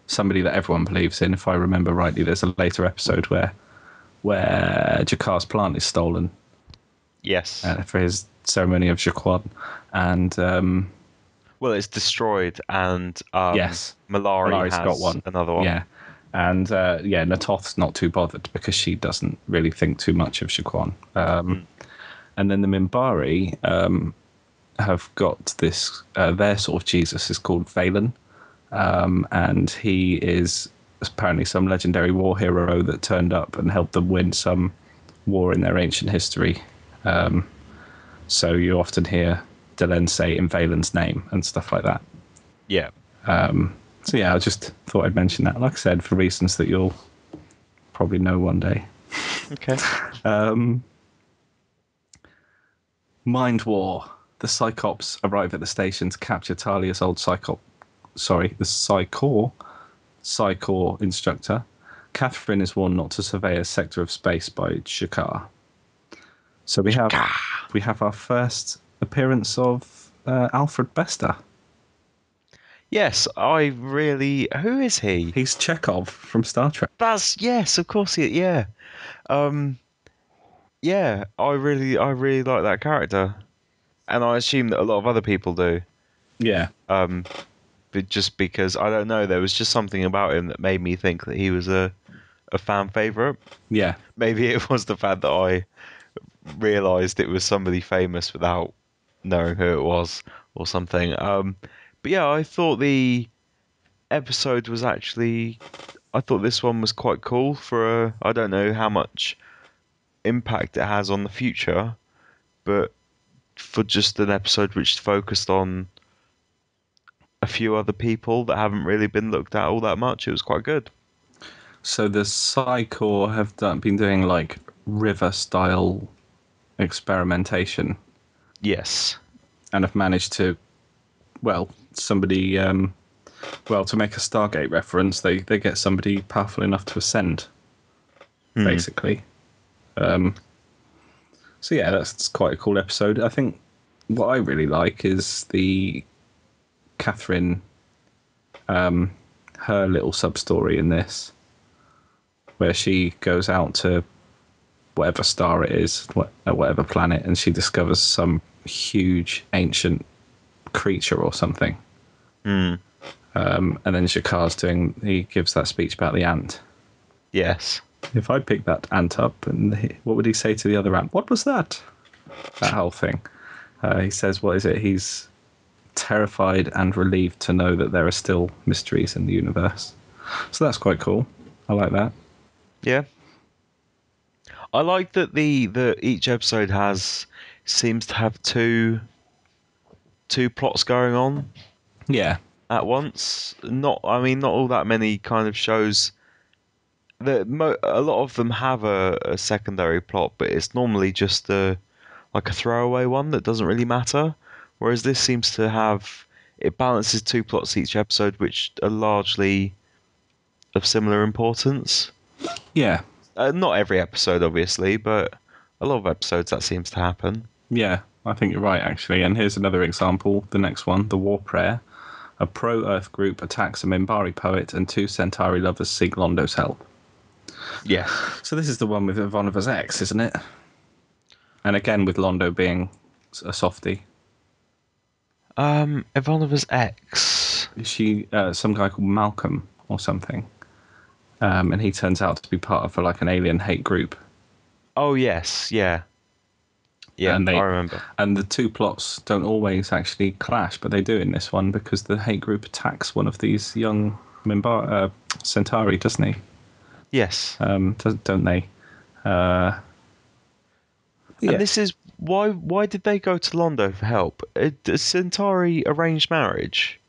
somebody that everyone believes in. If I remember rightly, there's a later episode where Jakar's plant is stolen Yes. for his ceremony of Shaquan. And Well, it's destroyed, and yes, Malari Malari's got has one. another one. Yeah. And Natoth's not too bothered because she doesn't really think too much of Shaquan. And then the Minbari have got this, their sort of Jesus is called Valen. And he is apparently some legendary war hero that turned up and helped them win some war in their ancient history. So you often hear Delenn say in Valen's name and stuff like that. Yeah. So yeah, I just thought I'd mention that. Like I said, for reasons that you'll probably know one day. Okay. Mind War. The Psychops arrive at the station to capture Talia's old the Psychor instructor. Catherine is warned not to survey a sector of space by Shakar. So we have our first appearance of Alfred Bester. Yes, I really. Who is he? He's Chekhov from Star Trek. That's yes, of course he. Yeah. Um. Yeah, I really like that character, and I assume that a lot of other people do. Yeah. But just because I don't know, there was just something about him that made me think that he was a fan favorite. Yeah. Maybe it was the fact that I realised it was somebody famous without knowing who it was or something. But yeah, I thought the episode was actually. I thought this one was quite cool for a. I don't know how much impact it has on the future, but for just an episode which focused on a few other people that haven't really been looked at all that much, it was quite good. So the Psychor have been doing like river style experimentation Yes. and have managed to, well, somebody, to make a Stargate reference, they get somebody powerful enough to ascend, basically. So yeah, that's quite a cool episode. I think what I really like is the Catherine, her little sub story in this, where she goes out to whatever star it is, whatever planet, and she discovers some huge ancient creature or something. And then he gives that speech about the ant. Yes. If I picked that ant up, what would he say to the other ant? What was that? That whole thing. He says, what is it? He's terrified and relieved to know that there are still mysteries in the universe. So that's quite cool. I like that. Yeah. I like that the each episode seems to have two plots going on Yeah, at once. Not all that many kind of shows. A lot of them have a secondary plot, but it's normally just like a throwaway one that doesn't really matter. Whereas this seems to have it balances two plots each episode, which are largely of similar importance. yeah, Not every episode, obviously, but a lot of episodes that seems to happen. yeah. I think you're right, actually. And here's another example. The next one, the War Prayer. A pro-Earth group attacks a Minbari poet, and two Centauri lovers seek Londo's help. Yes. So this is the one with Ivanova's ex, isn't it? And again, with Londo being a softie. Ivanova's ex. Is she some guy called Malcolm or something? And he turns out to be part of like an alien hate group. Oh yes, yeah, yeah. And I remember. and the two plots don't always actually clash, but they do in this one because the hate group attacks one of these young Centauri, doesn't he? Yes. Don't they? Yeah. And this is why did they go to Londo for help? A Centauri arranged marriage.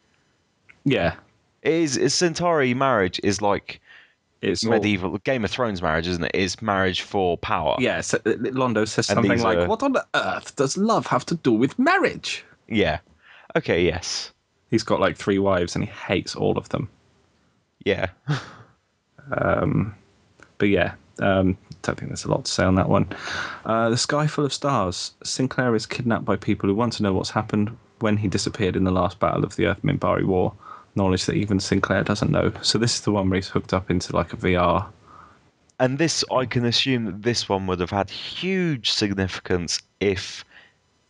Yeah. A Centauri marriage is like It's all, medieval Game of Thrones marriage, isn't it? Is marriage for power. yeah. So Londo says And something these like, are "What on earth does love have to do with marriage?" yeah. Okay, yes. He's got like 3 wives and he hates all of them. Yeah. But yeah, don't think there's a lot to say on that one. The Sky Full of Stars. Sinclair is kidnapped by people who want to know what's happened when he disappeared in the last battle of the Earth-Minbari War. Knowledge that even Sinclair doesn't know. So this is the one where he's hooked up into like a VR. And this, I can assume that this one would have had huge significance if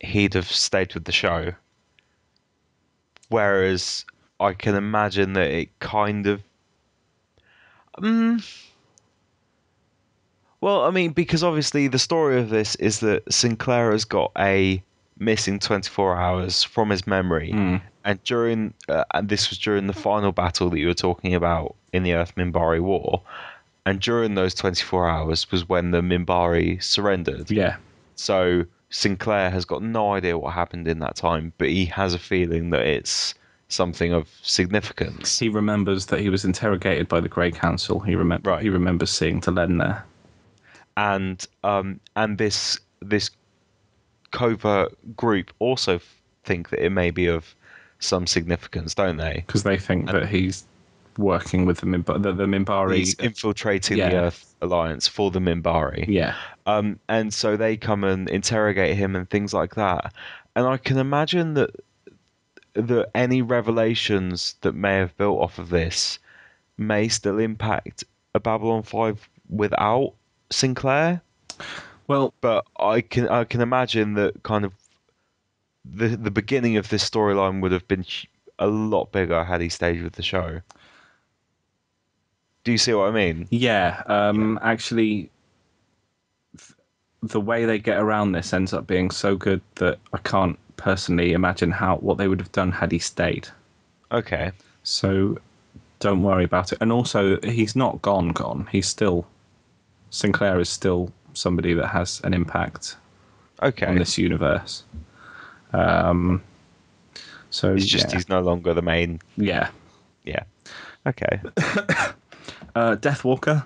he'd have stayed with the show. Whereas I can imagine that it kind of. Well, I mean, because obviously the story of this is that Sinclair has got a missing 24 hours from his memory, and this was during the final battle that you were talking about in the Earth Minbari War, and during those 24 hours was when the Minbari surrendered. Yeah. So Sinclair has got no idea what happened in that time, but he has a feeling that it's something of significance. He remembers that he was interrogated by the Grey Council. He Right. remembers seeing Talen there. And this covert group also think that it may be of some significance, don't they? Because they think that he's working with the Minbari. He's infiltrating the Yeah. Earth Alliance for the Minbari. Yeah. And so they come and interrogate him and things like that. And I can imagine that any revelations that may have built off of this may still impact a Babylon 5 without Sinclair. Well, But I can imagine that kind of the beginning of this storyline would have been a lot bigger had he stayed with the show. Do you see what I mean? yeah. Actually, the way they get around this ends up being so good that I can't personally imagine what they would have done had he stayed. Okay. So don't worry about it. And also, he's not gone. He's still Sinclair is still somebody that has an impact Okay. on this universe. So It's just he's no longer the main. yeah. Yeah. Okay. Deathwalker,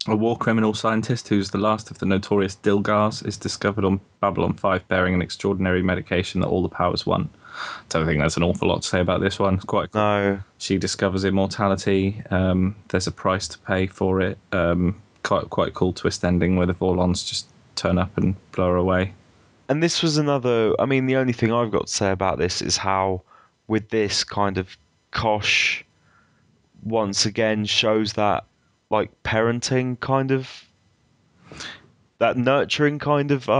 a war criminal scientist who's the last of the notorious Dilgars, is discovered on Babylon 5 bearing an extraordinary medication that all the powers want. Don't think there's an awful lot to say about this one. It's quite cool. No. She discovers immortality. There's a price to pay for it. Quite a cool twist ending where the Vorlons just turn up and blow her away. And this was another. I mean, the only thing I've got to say about this is how, with this kind of Kosh, once again shows that like parenting kind of, that nurturing kind of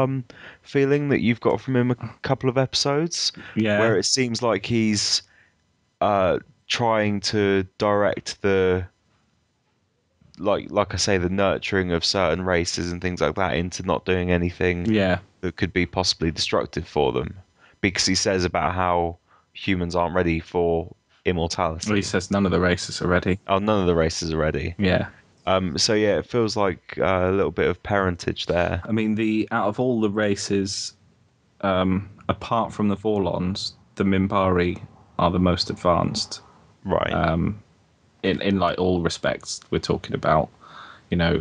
feeling that you've got from him a couple of episodes, Yeah. where it seems like he's trying to direct the like I say, the nurturing of certain races and things like that into not doing anything Yeah. that could be possibly destructive for them, because he says about how humans aren't ready for immortality. Well, he says none of the races are ready. Oh, none of the races are ready. Yeah. So yeah, it feels like a little bit of parentage there. I mean, the out of all the races, apart from the Vorlons, the Minbari are the most advanced Right. in like all respects. We're talking about, you know,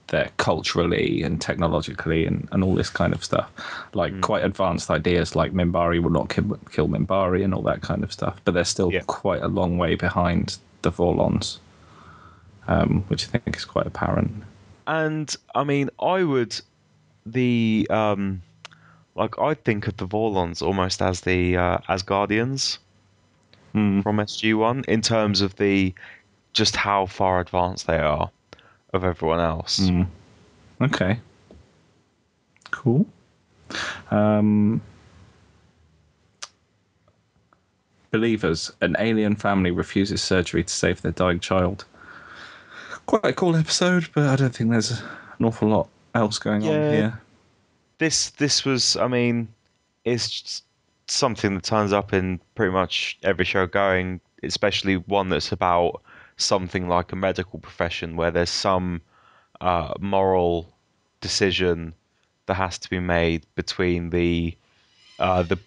they're culturally and technologically and all this kind of stuff. Like Mm. quite advanced ideas like Minbari will not kill Minbari and all that kind of stuff. But they're still Yeah. quite a long way behind the Vorlons, which I think is quite apparent. And I mean, I would the like I think of the Vorlons almost as the Asgardians Mm, from SG-1 in terms of the just how far advanced they are of everyone else. mm. Okay, cool. Um, Believers, an alien family refuses surgery to save their dying child. Quite a cool episode, but I don't think there's an awful lot else going on Yeah, here. this was, I mean, it's just something that turns up in pretty much every show going, especially one that's about something like a medical profession where there's some moral decision that has to be made between the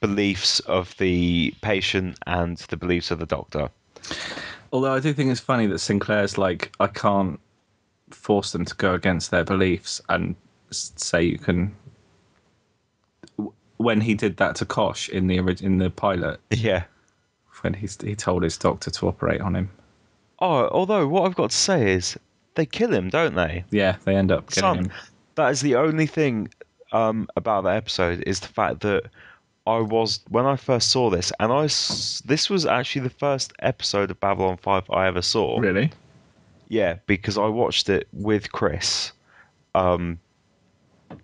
beliefs of the patient and the beliefs of the doctor. Although I do think it's funny that Sinclair's like, I can't force them to go against their beliefs and say you can. When he did that to Kosh in the pilot, Yeah. when he told his doctor to operate on him, Oh, although what I've got to say is they kill him, don't they? yeah, they end up getting Son, him. that is the only thing about that episode is the fact that I was when I first saw this, and this was actually the first episode of Babylon 5 I ever saw. Really? Yeah, because I watched it with Chris, um,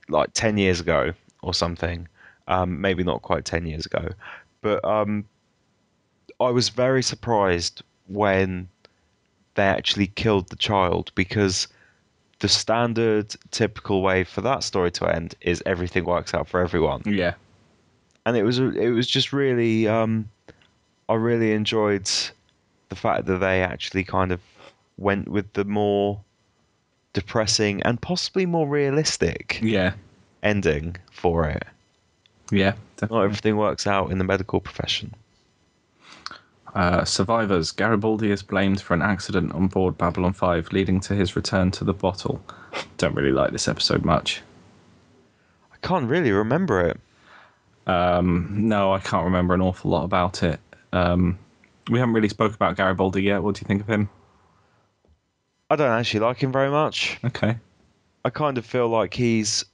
like 10 years ago or something. Maybe not quite 10 years ago, but I was very surprised when they actually killed the child because the standard typical way for that story to end is everything works out for everyone. Yeah. And it was just really I really enjoyed the fact that they actually kind of went with the more depressing and possibly more realistic Yeah. ending for it. Yeah. Not Definitely. everything works out in the medical profession. Survivors. Garibaldi is blamed for an accident on board Babylon 5, leading to his return to the bottle. Don't really like this episode much. I can't really remember it. No, I can't remember an awful lot about it. We haven't really spoke about Garibaldi yet. What do you think of him? I don't actually like him very much. Okay. I kind of feel like he's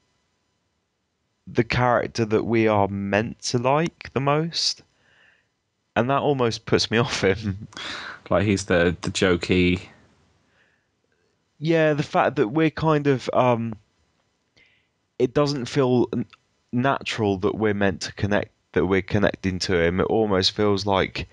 the character that we are meant to like the most, and that almost puts me off him. Like he's the jokey. Yeah, the fact that we're kind of it doesn't feel natural that we're meant to connect, that we're connecting to him. It almost feels like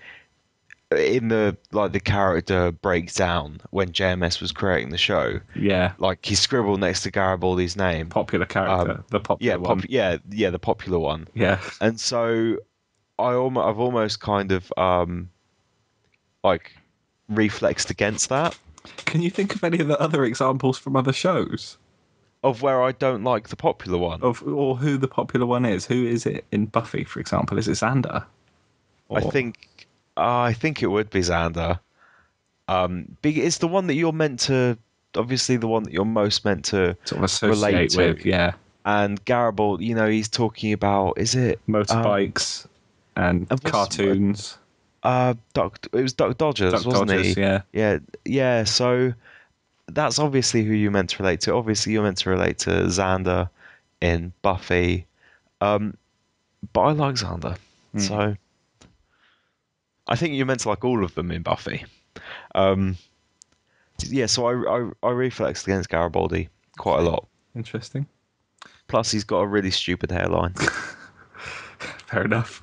in the character breaks down when JMS was creating the show. Yeah. Like he scribbled next to Garibaldi's name. Popular character. The popular one. Yeah, the popular one. Yeah. And so I've almost kind of like reflexed against that Can you think of any of the other examples from other shows of where I don't like the popular one. of or who the popular one is? Who is it in Buffy, for example? Is it Xander? I Or think I think it would be Xander. It's the one that you're meant to, obviously the one that you're most meant to sort of relate associate to. with? Yeah. And Garibaldi, he's talking about, is it Motorbikes and and what's- cartoons. It was Duck Dodgers, Duck wasn't Dodgers, he? yeah. Yeah. So that's obviously who you're meant to relate to. Obviously, you're meant to relate to Xander in Buffy. But I like Xander, so I think you're meant to like all of them in Buffy. Um, yeah, so I reflexed against Garibaldi quite a lot. Interesting. Plus, he's got a really stupid hairline. Fair enough.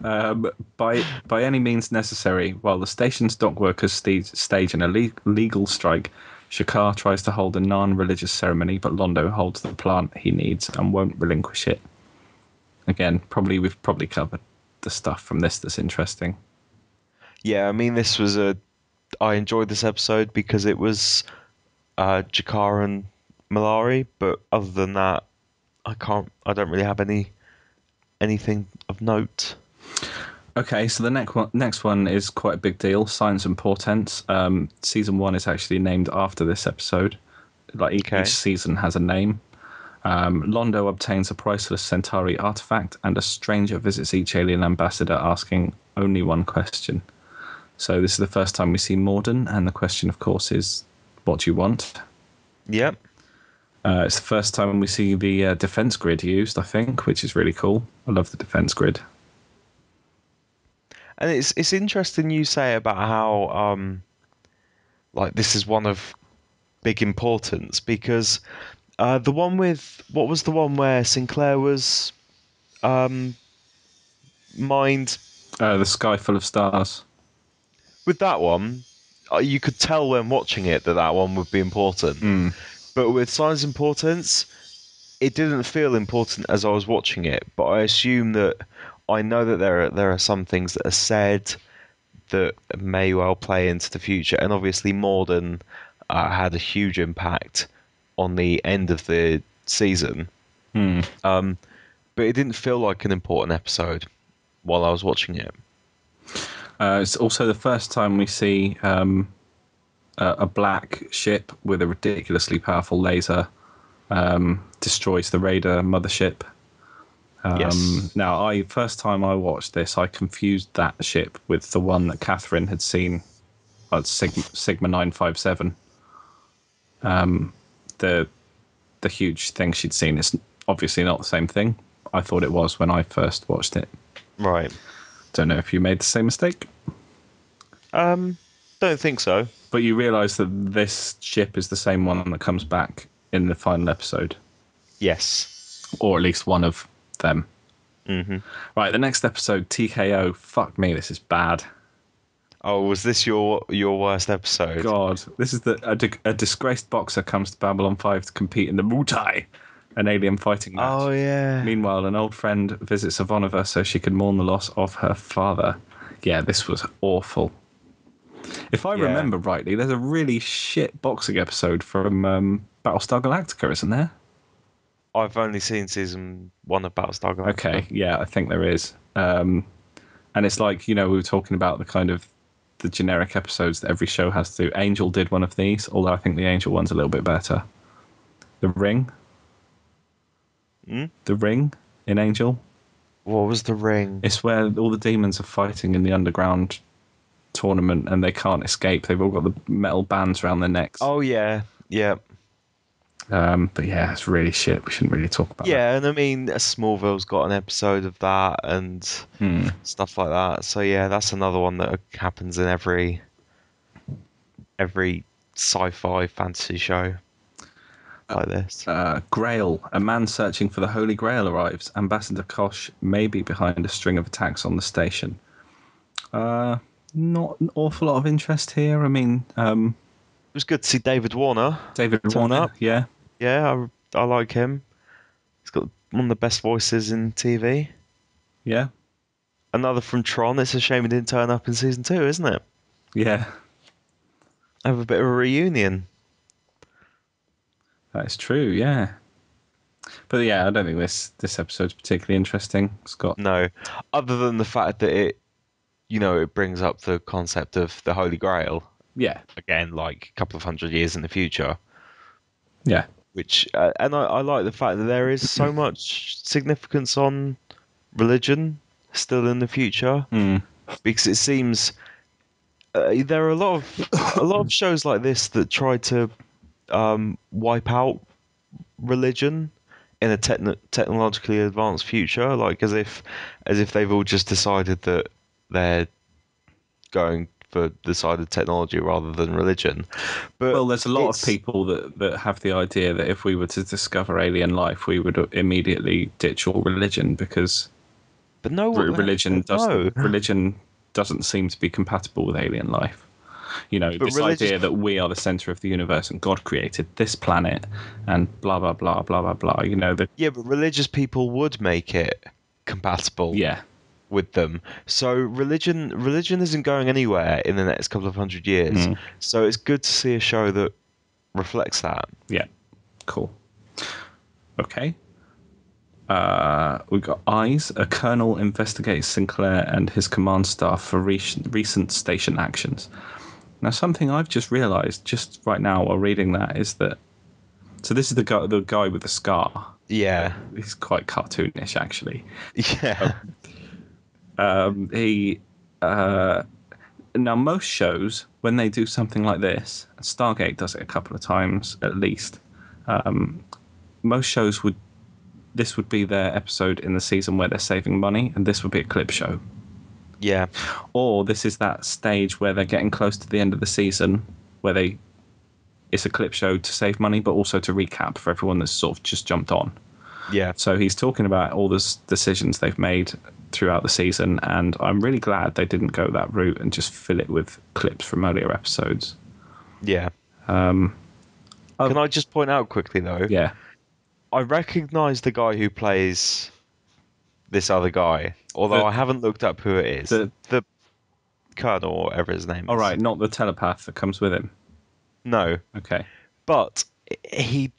By any means necessary, while the station's dock workers stage an illegal strike, Shakar tries to hold a non-religious ceremony, but Londo holds the plant he needs and won't relinquish it. Again, we've probably covered the stuff from this that's interesting. Yeah, I mean, this was I enjoyed this episode because it was Jakar and Malari, but other than that, I don't really have anything of note. Okay, so the next one is quite a big deal. Science and Portents. Season 1 is actually named after this episode. Like Okay. each season has a name. Londo obtains a priceless Centauri artifact, and a stranger visits each alien ambassador asking only one question. So this is the first time we see Morden, and the question, of course, is, what do you want? Yep. It's the first time we see the defense grid used, I think, which is really cool. I love the defense grid. And it's interesting you say about how like this is one of big importance because the one with what was the one where Sinclair was um mind The sky full of stars. with that one, you could tell when watching it that that one would be important. Mm. But with Science Importance, it didn't feel important as I was watching it. But I assume that I know that there are some things that are said that may well play into the future, and obviously Morden had a huge impact on the end of the season. Mm. But it didn't feel like an important episode while I was watching it. It's also the first time we see a black ship with a ridiculously powerful laser destroys the Raider mothership. Yes. Now, first time I watched this, I confused that ship with the one that Catherine had seen at Sigma 957. The huge thing she'd seen is obviously not the same thing. I thought it was when I first watched it. Right. Don't know if you made the same mistake. Don't think so. But you realise that this ship is the same one that comes back in the final episode. Yes. Or at least one of them. Mm-hmm. Right, the next episode, TKO. Fuck me, this is bad. Oh, was this your worst episode? God, this is a disgraced boxer comes to Babylon 5 to compete in the Muay Thai, an alien fighting match. Oh yeah. Meanwhile, an old friend visits Ivanova so she can mourn the loss of her father. Yeah, this was awful. If I remember rightly, there's a really shit boxing episode from Battlestar Galactica, isn't there? I've only seen season 1 of Battlestar Galactica. Okay, yeah, I think there is. And it's like, we were talking about the kind of the generic episodes that every show has to do. Angel did one of these, although I think the Angel one's a little bit better. The Ring. The Ring in Angel. What was the Ring? It's where all the demons are fighting in the underground tournament and they can't escape. They've all got the metal bands around their necks. Oh yeah, yeah. But yeah, it's really shit. We shouldn't really talk about that. Yeah, and I mean, Smallville's got an episode of that and stuff like that. So yeah, that's another one that happens in every sci-fi fantasy show like this. Grail. A man searching for the Holy Grail arrives. Ambassador Kosh may be behind a string of attacks on the station. Not an awful lot of interest here. I mean, It was good to see David Warner. David turn Warner, up. yeah. Yeah, I like him. He's got one of the best voices in TV. Yeah. Another from Tron. It's a shame he didn't turn up in season 2, isn't it? Yeah. Have a bit of a reunion. That is true, yeah. But yeah, I don't think this episode's particularly interesting. It's got No, other than the fact that it brings up the concept of the Holy Grail. Yeah. Again, like a couple of 100 years in the future. Yeah. Which and I like the fact that there is so much significance on religion still in the future, because it seems there are a lot of shows like this that try to wipe out religion in a technologically advanced future, like as if they've all just decided that they're going for the side of technology rather than religion. But well, there's a lot of people that have the idea that if we were to discover alien life, we would immediately ditch all religion because religion doesn't seem to be compatible with alien life. But this idea that we are the center of the universe and God created this planet and blah blah blah blah blah blah. Yeah, but religious people would make it compatible. Yeah. with them. So religion isn't going anywhere in the next couple of 100 years. Mm. So it's good to see a show that reflects that. Yeah, cool. Okay. We've got Eyes. A colonel investigates Sinclair and his command staff for recent station actions. Now, something I've just realised just right now while reading that is that. So this is the guy with the scar. Yeah. He's quite cartoonish, actually. Yeah. He now most shows when they do something like this, Stargate does it a couple of times at least. Most shows this would be their episode in the season where they're saving money, and this would be a clip show. Yeah. Or this is that stage where they're getting close to the end of the season, where it's a clip show to save money, but also to recap for everyone that's sort of just jumped on. Yeah. So he's talking about all the decisions they've made throughout the season, and I'm really glad they didn't go that route and just fill it with clips from earlier episodes. Yeah. Can I just point out quickly though? Yeah. I recognise the guy who plays this other guy, although I haven't looked up who it is. The Colonel, or whatever his name is. All right, not the telepath that comes with him. No. Okay. But he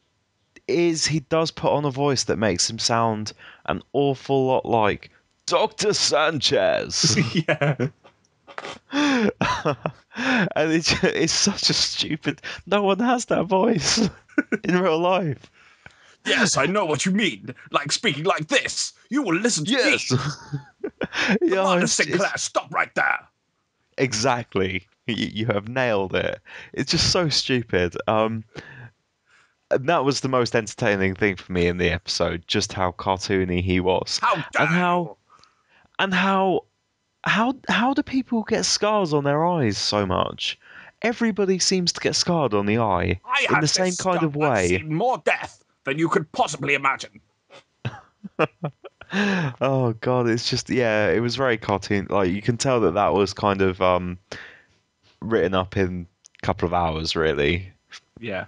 does put on a voice that makes him sound an awful lot like Dr. Sanchez. Yeah. And it's such a stupid. No one has that voice in real life. Yes, I know what you mean. Like speaking like this. You will listen to Yes. me. Yeah, Sinclair, stop right there. exactly. You have nailed it. It's just so stupid. And that was the most entertaining thing for me in the episode, just how cartoony he was. How dare and how do people get scars on their eyes so much? Everybody seems to get scarred on the eye in the same kind of way. I've seen more death than you could possibly imagine. Oh god, it's just it was very cartoon. Like you can tell that was kind of written up in a couple of hours, really. Yeah.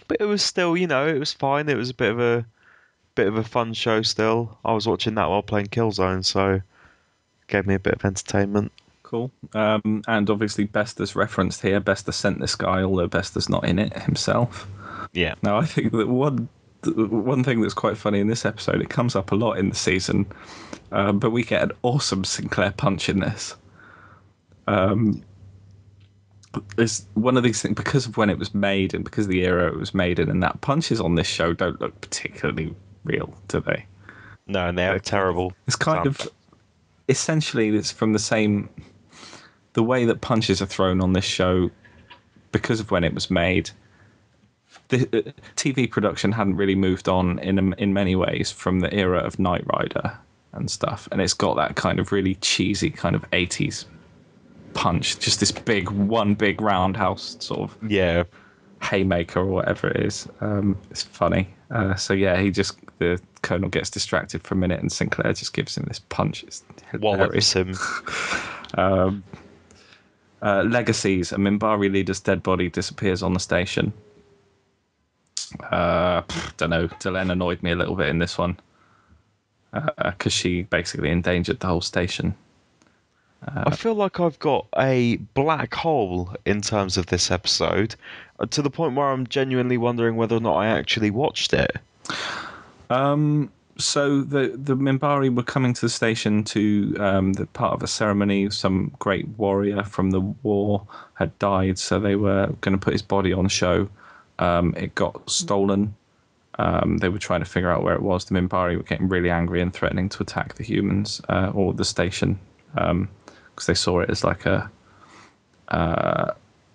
But it was still, it was fine. It was a bit of a fun show still. I was watching that while playing Killzone, so it gave me a bit of entertainment. Cool. And obviously Bester's referenced here. Bester sent this guy, although Bester's not in it himself. Yeah. Now I think that one thing that's quite funny in this episode, it comes up a lot in the season, but we get an awesome Sinclair punch in this. It's one of these things, because of when it was made and because of the era it was made in, and that punches on this show don't look particularly real, do they? No, and they have terrible. It's kind of essentially it's from the way that punches are thrown on this show because of when it was made. The TV production hadn't really moved on in many ways from the era of Knight Rider and stuff, and it's got that kind of really cheesy kind of 80s punch, just this big roundhouse sort of haymaker or whatever it is. It's funny. So yeah, the Colonel gets distracted for a minute and Sinclair just gives him this punch. It's wallops him. Legacies. A Minbari leader's dead body disappears on the station. Don't know. Delenn annoyed me a little bit in this one because she basically endangered the whole station. I feel like I've got a black hole in terms of this episode, to the point where I'm genuinely wondering whether or not I actually watched it. So the Minbari were coming to the station to the part of a ceremony. Some great warrior from the war had died, so they were going to put his body on show. It got stolen. They were trying to figure out where it was. The Minbari were getting really angry and threatening to attack the humans or the station because they saw it as like an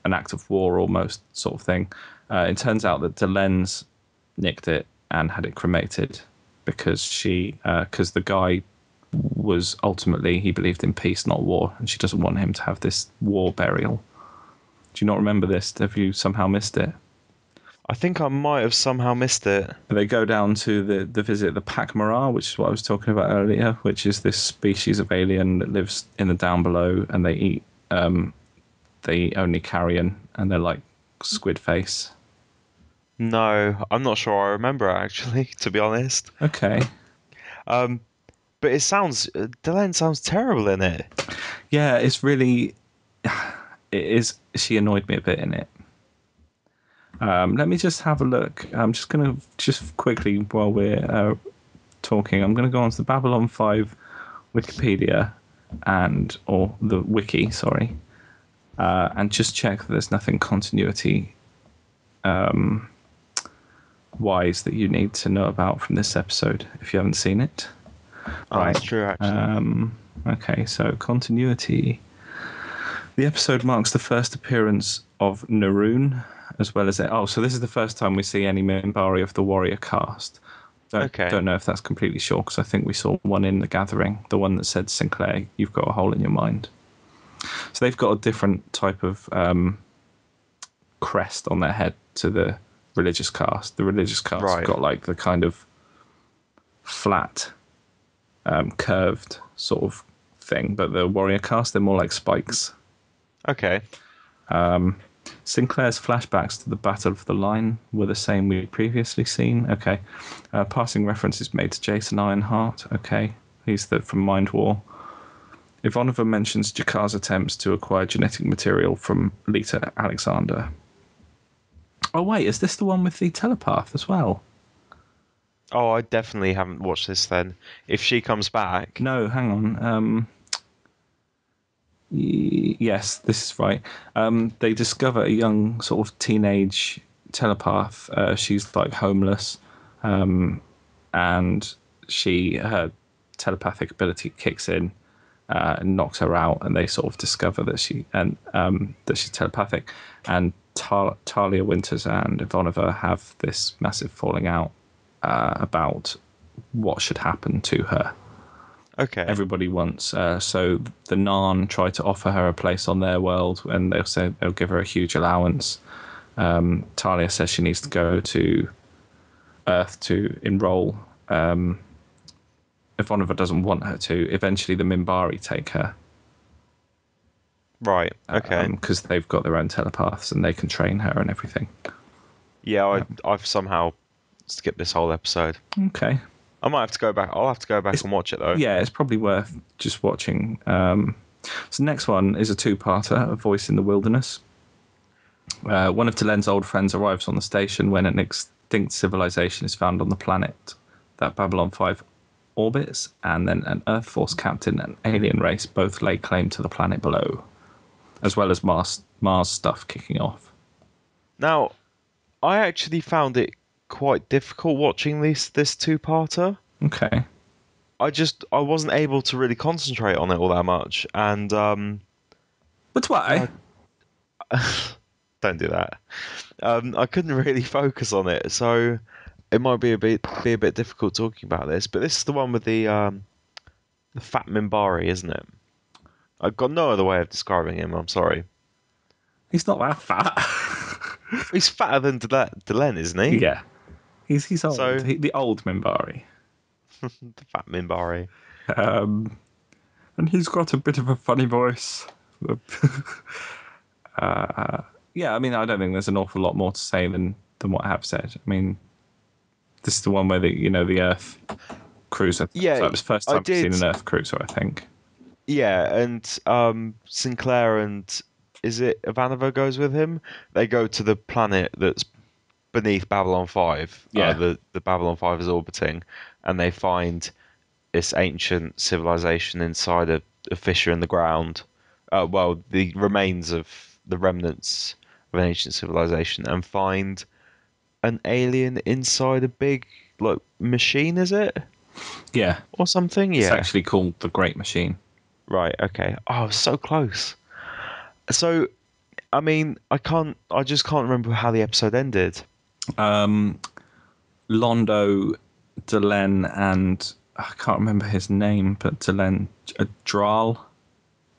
act of war almost sort of thing. It turns out that Delenn's nicked it and had it cremated because the guy was ultimately, he believed in peace, not war, and she doesn't want him to have this war burial. Do you not remember this? Have you somehow missed it? I think I might have somehow missed it. They go down to the visit the Pakmara, which is what I was talking about earlier, which is this species of alien that lives in the down below, and they eat only carrion, and they're like squid face. No, I'm not sure I remember actually, to be honest. Okay. But it sounds Delenn sounds terrible in it. Yeah, it's really. It is. She annoyed me a bit in it. Let me just have a look. I'm just going to just quickly while we're talking. I'm going to go onto the Babylon 5 Wikipedia or the wiki, sorry, and just check that there's nothing continuity wise that you need to know about from this episode if you haven't seen it. Oh, that's true, actually. Okay, so continuity. The episode marks the first appearance of Naroon, as well as so this is the first time we see any Minbari of the Warrior cast. Okay. Don't know if that's completely sure because I think we saw one in the gathering, the one that said Sinclair, you've got a hole in your mind. So they've got a different type of crest on their head to the religious cast. The religious cast Right. have got like the kind of flat, curved sort of thing, but the warrior cast, they're more like spikes. Okay. Sinclair's flashbacks to the Battle of the Line were the same we'd previously seen. Okay. Passing references made to Jason Ironheart. Okay. He's from Mind War. Ivanova mentions Jakar's attempts to acquire genetic material from Lita Alexander. Oh, wait, is this the one with the telepath as well? Oh, I definitely haven't watched this then. If she comes back. No, hang on. Yes, this is right. They discover a young sort of teenage telepath. She's like homeless, and her telepathic ability kicks in and knocks her out, and they sort of discover that that she's telepathic. And Talia Winters and Ivanova have this massive falling out about what should happen to her. Okay. Everybody wants. So the Narn try to offer her a place on their world, and they'll say they'll give her a huge allowance. Talia says she needs to go to Earth to enroll. Ivanova doesn't want her to. Eventually, the Minbari take her. Right. Okay. Because they've got their own telepaths and they can train her and everything. Yeah, I've somehow skipped this whole episode. Okay. I might have to go back. I'll have to go back and watch it though. Yeah, it's probably worth just watching. So the next one is a two-parter, A Voice in the Wilderness. One of Delenn's old friends arrives on the station when an extinct civilization is found on the planet that Babylon 5 orbits, and then an Earth Force captain and alien race both lay claim to the planet below, as well as Mars stuff kicking off. Now, I actually found it quite difficult watching this two-parter. Okay. I wasn't able to really concentrate on it all that much, and But why? don't do that. I couldn't really focus on it, so it might be a bit difficult talking about this. But this is the one with the fat Minbari, isn't it? I've got no other way of describing him. I'm sorry. He's not that fat. He's fatter than Delenn, isn't he? Yeah. He's old. So- The old Minbari. The fat Minbari. And he's got a bit of a funny voice. Yeah, I mean, I don't think there's an awful lot more to say than what I have said. I mean, this is the one where the Earth cruiser. Yeah, so it was the first I time I've seen did. an Earth cruiser, I think. Yeah, and Sinclair and is it Ivanova goes with him? They go to the planet that's beneath Babylon 5. Yeah. The Babylon 5 is orbiting, and they find this ancient civilization inside a fissure in the ground. The remains of the remnants of an ancient civilization, and find an alien inside a big machine. Is it Yeah. or something? It's Yeah. actually called the Great Machine. Right. Okay. Oh, so close. So, I mean, I just can't remember how the episode ended. Londo, Delenn, and I can't remember his name, but Delenn, Dral,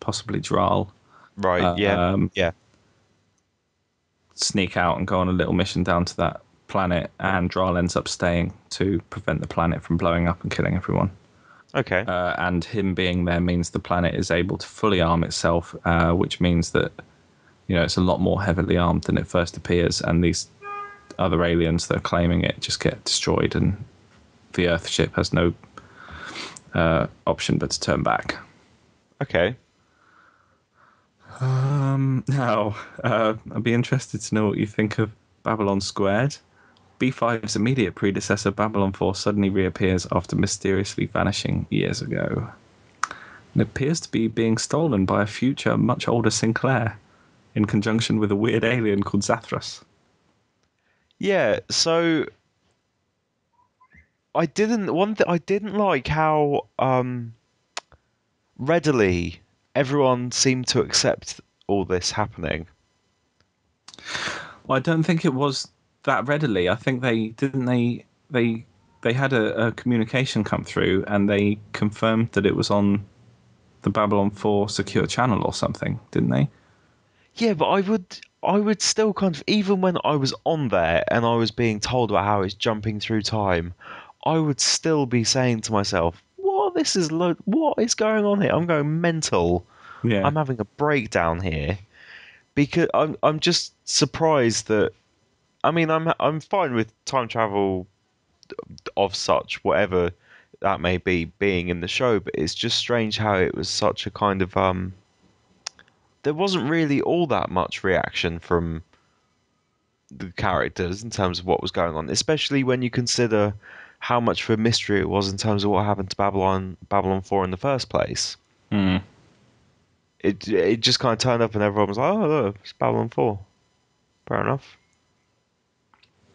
possibly Dral, Right. Yeah. Yeah. sneak out and go on a little mission down to that planet, and Dral ends up staying to prevent the planet from blowing up and killing everyone. Okay. And him being there means the planet is able to fully arm itself, which means that it's a lot more heavily armed than it first appears, and these other aliens that are claiming it just get destroyed, and the Earth ship has no option but to turn back. Okay. Now, I'd be interested to know what you think of Babylon Squared. B5's immediate predecessor, Babylon 4, suddenly reappears after mysteriously vanishing years ago. It appears to be being stolen by a future, much older Sinclair, in conjunction with a weird alien called Zathras. Yeah, so I didn't like how readily everyone seemed to accept all this happening. Well, I don't think it was that readily. I think they had a communication come through and they confirmed that it was on the Babylon 4 secure channel or something, didn't they? Yeah, but I would still kind of, even when I was on there and I was being told about how it's jumping through time, I would still be saying to myself, what is going on here? I'm going mental. Yeah. I'm having a breakdown here because I'm just surprised that I mean I'm fine with time travel of such whatever that may be being in the show, but it's just strange how it was such a kind of there wasn't really all that much reaction from the characters in terms of what was going on, especially when you consider how much of a mystery it was in terms of what happened to Babylon 4 in the first place. Hmm. It just kind of turned up and everyone was like, oh look, it's Babylon 4. Fair enough.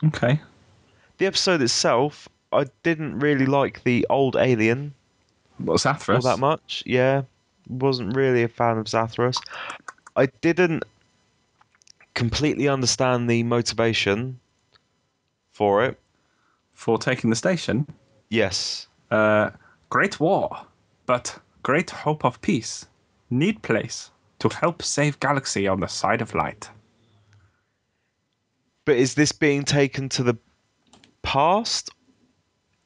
Okay. The episode itself, I didn't really like the old alien What's all that Zathras? much. Yeah, wasn't really a fan of Zathras. I didn't completely understand the motivation for it. For taking the station? Yes, Great war, but great hope of peace. Need place to help save galaxy on the side of light. but is this being taken to the past?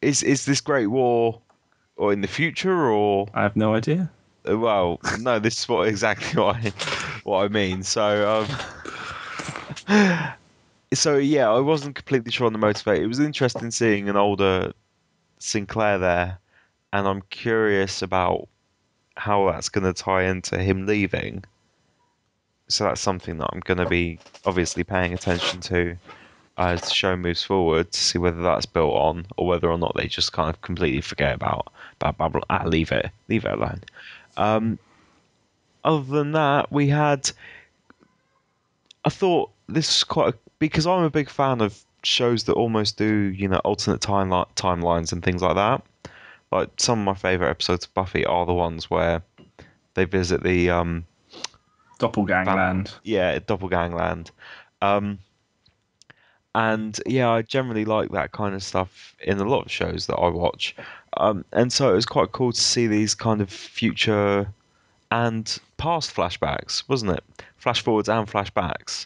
Is this Great War or in the future or I have no idea. well, no, this is what exactly what I mean. So yeah, I wasn't completely sure on the motivate. It was interesting seeing an older Sinclair there, and I'm curious about how that's going to tie into him leaving. So that's something that I'm going to be obviously paying attention to as the show moves forward to see whether that's built on or whether or not they just kind of completely forget about Babylon. Leave it alone. Um, Other than that, we had. I thought this was quite because I'm a big fan of shows that almost do alternate timelines and things like that. Like some of my favorite episodes of Buffy are the ones where they visit the Doppelgangland. Doppelgangland. Um, and yeah, I generally like that kind of stuff in a lot of shows that I watch. And so it was quite cool to see these kind of future and past flashbacks, wasn't it? Flash forwards and flashbacks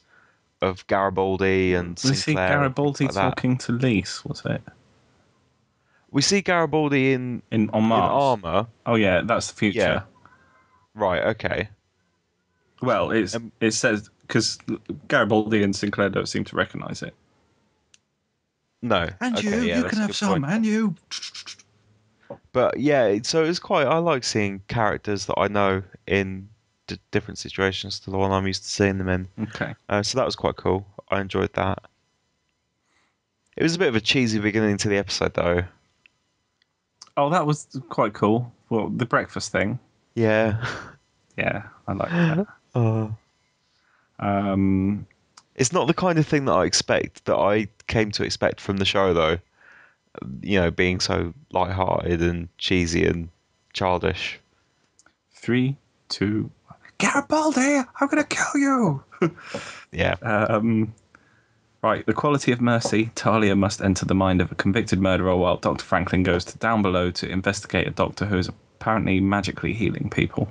of Garibaldi and We see Sinclair and things Garibaldi like that. talking to Lise, was it? We see Garibaldi in On in Mars. armor. Oh yeah, that's the Yeah, future. right. Okay. Well, it says because Garibaldi and Sinclair don't seem to recognise it. No. And Okay. Yeah, you can that's a have good some, point. and you. But yeah, so it's quite. I like seeing characters that I know in different situations to the one I'm used to seeing them in. Okay. So that was quite cool. I enjoyed that. It was a bit of a cheesy beginning to the episode, though. Oh, that was quite cool. Well, the breakfast thing. Yeah. Yeah, I like that. Oh. Um, It's not the kind of thing that I came to expect from the show, though. Being so light-hearted and cheesy and childish. 3, 2, Garibaldi, I'm gonna kill you. Yeah. Right, the quality of mercy. Talia must enter the mind of a convicted murderer while Dr. Franklin goes to down below to investigate a doctor who is apparently magically healing people.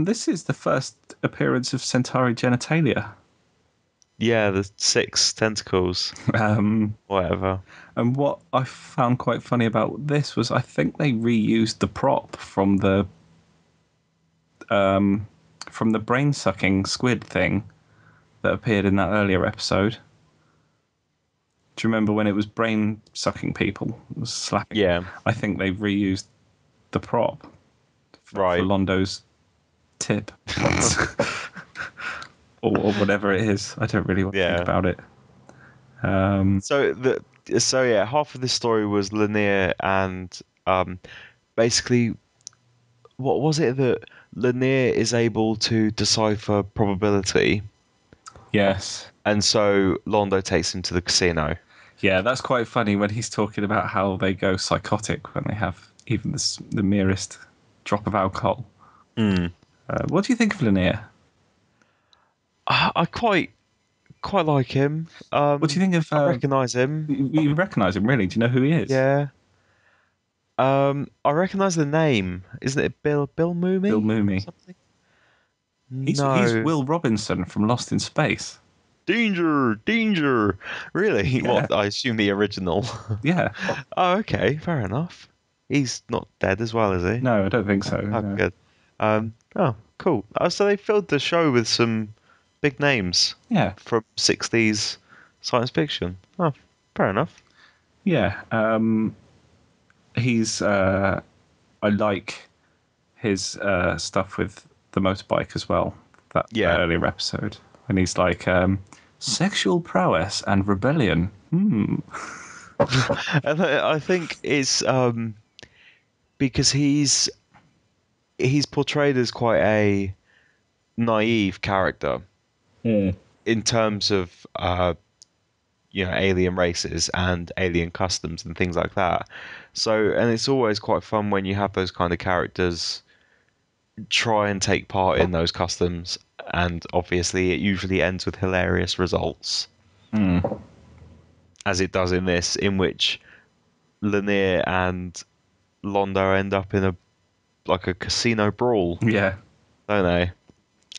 This is the first appearance of Centauri genitalia. Yeah, the 6 tentacles. Um, Whatever. and what I found quite funny about this was I think they reused the prop from the brain sucking squid thing that appeared in that earlier episode. Do you remember when it was brain sucking people? It was slapping. Yeah. I think they've reused the prop for Right. Londo's tip. or whatever it is. I don't really want to think Yeah. about it. So yeah, half of this story was Lanier and basically what was it that Lanier is able to decipher probability, Yes. and so Londo takes him to the casino. Yeah, that's quite funny when he's talking about how they go psychotic when they have even the merest drop of alcohol. Mm. What do you think of Lanier? I quite like him. What do you think of... I recognise him. you recognise him, really? Do you know who he is? Yeah. I recognise the name. Isn't it Bill Bill Mooney? Mooney. Something? He's No. Will Robinson from Lost in Space. Danger, danger. Really? Yeah. What? I assume the original. Yeah. Oh, okay, fair enough. He's not dead as well, is he? No, I don't think so. Oh, No. good. Oh, cool. So they filled the show with some big names Yeah. from 60s science fiction. Oh, fair enough. Yeah. He's... I like his stuff with the motorbike as well. That Yeah. earlier episode. And he's like, sexual prowess and rebellion. And I think it's because he's portrayed as quite a naive character in terms of alien races and alien customs and things like that. So, and it's always quite fun when you have those kind of characters try and take part in those customs, and obviously it usually ends with hilarious results, as it does in this, in which Lanier and Londo end up in a casino brawl, Yeah. don't they?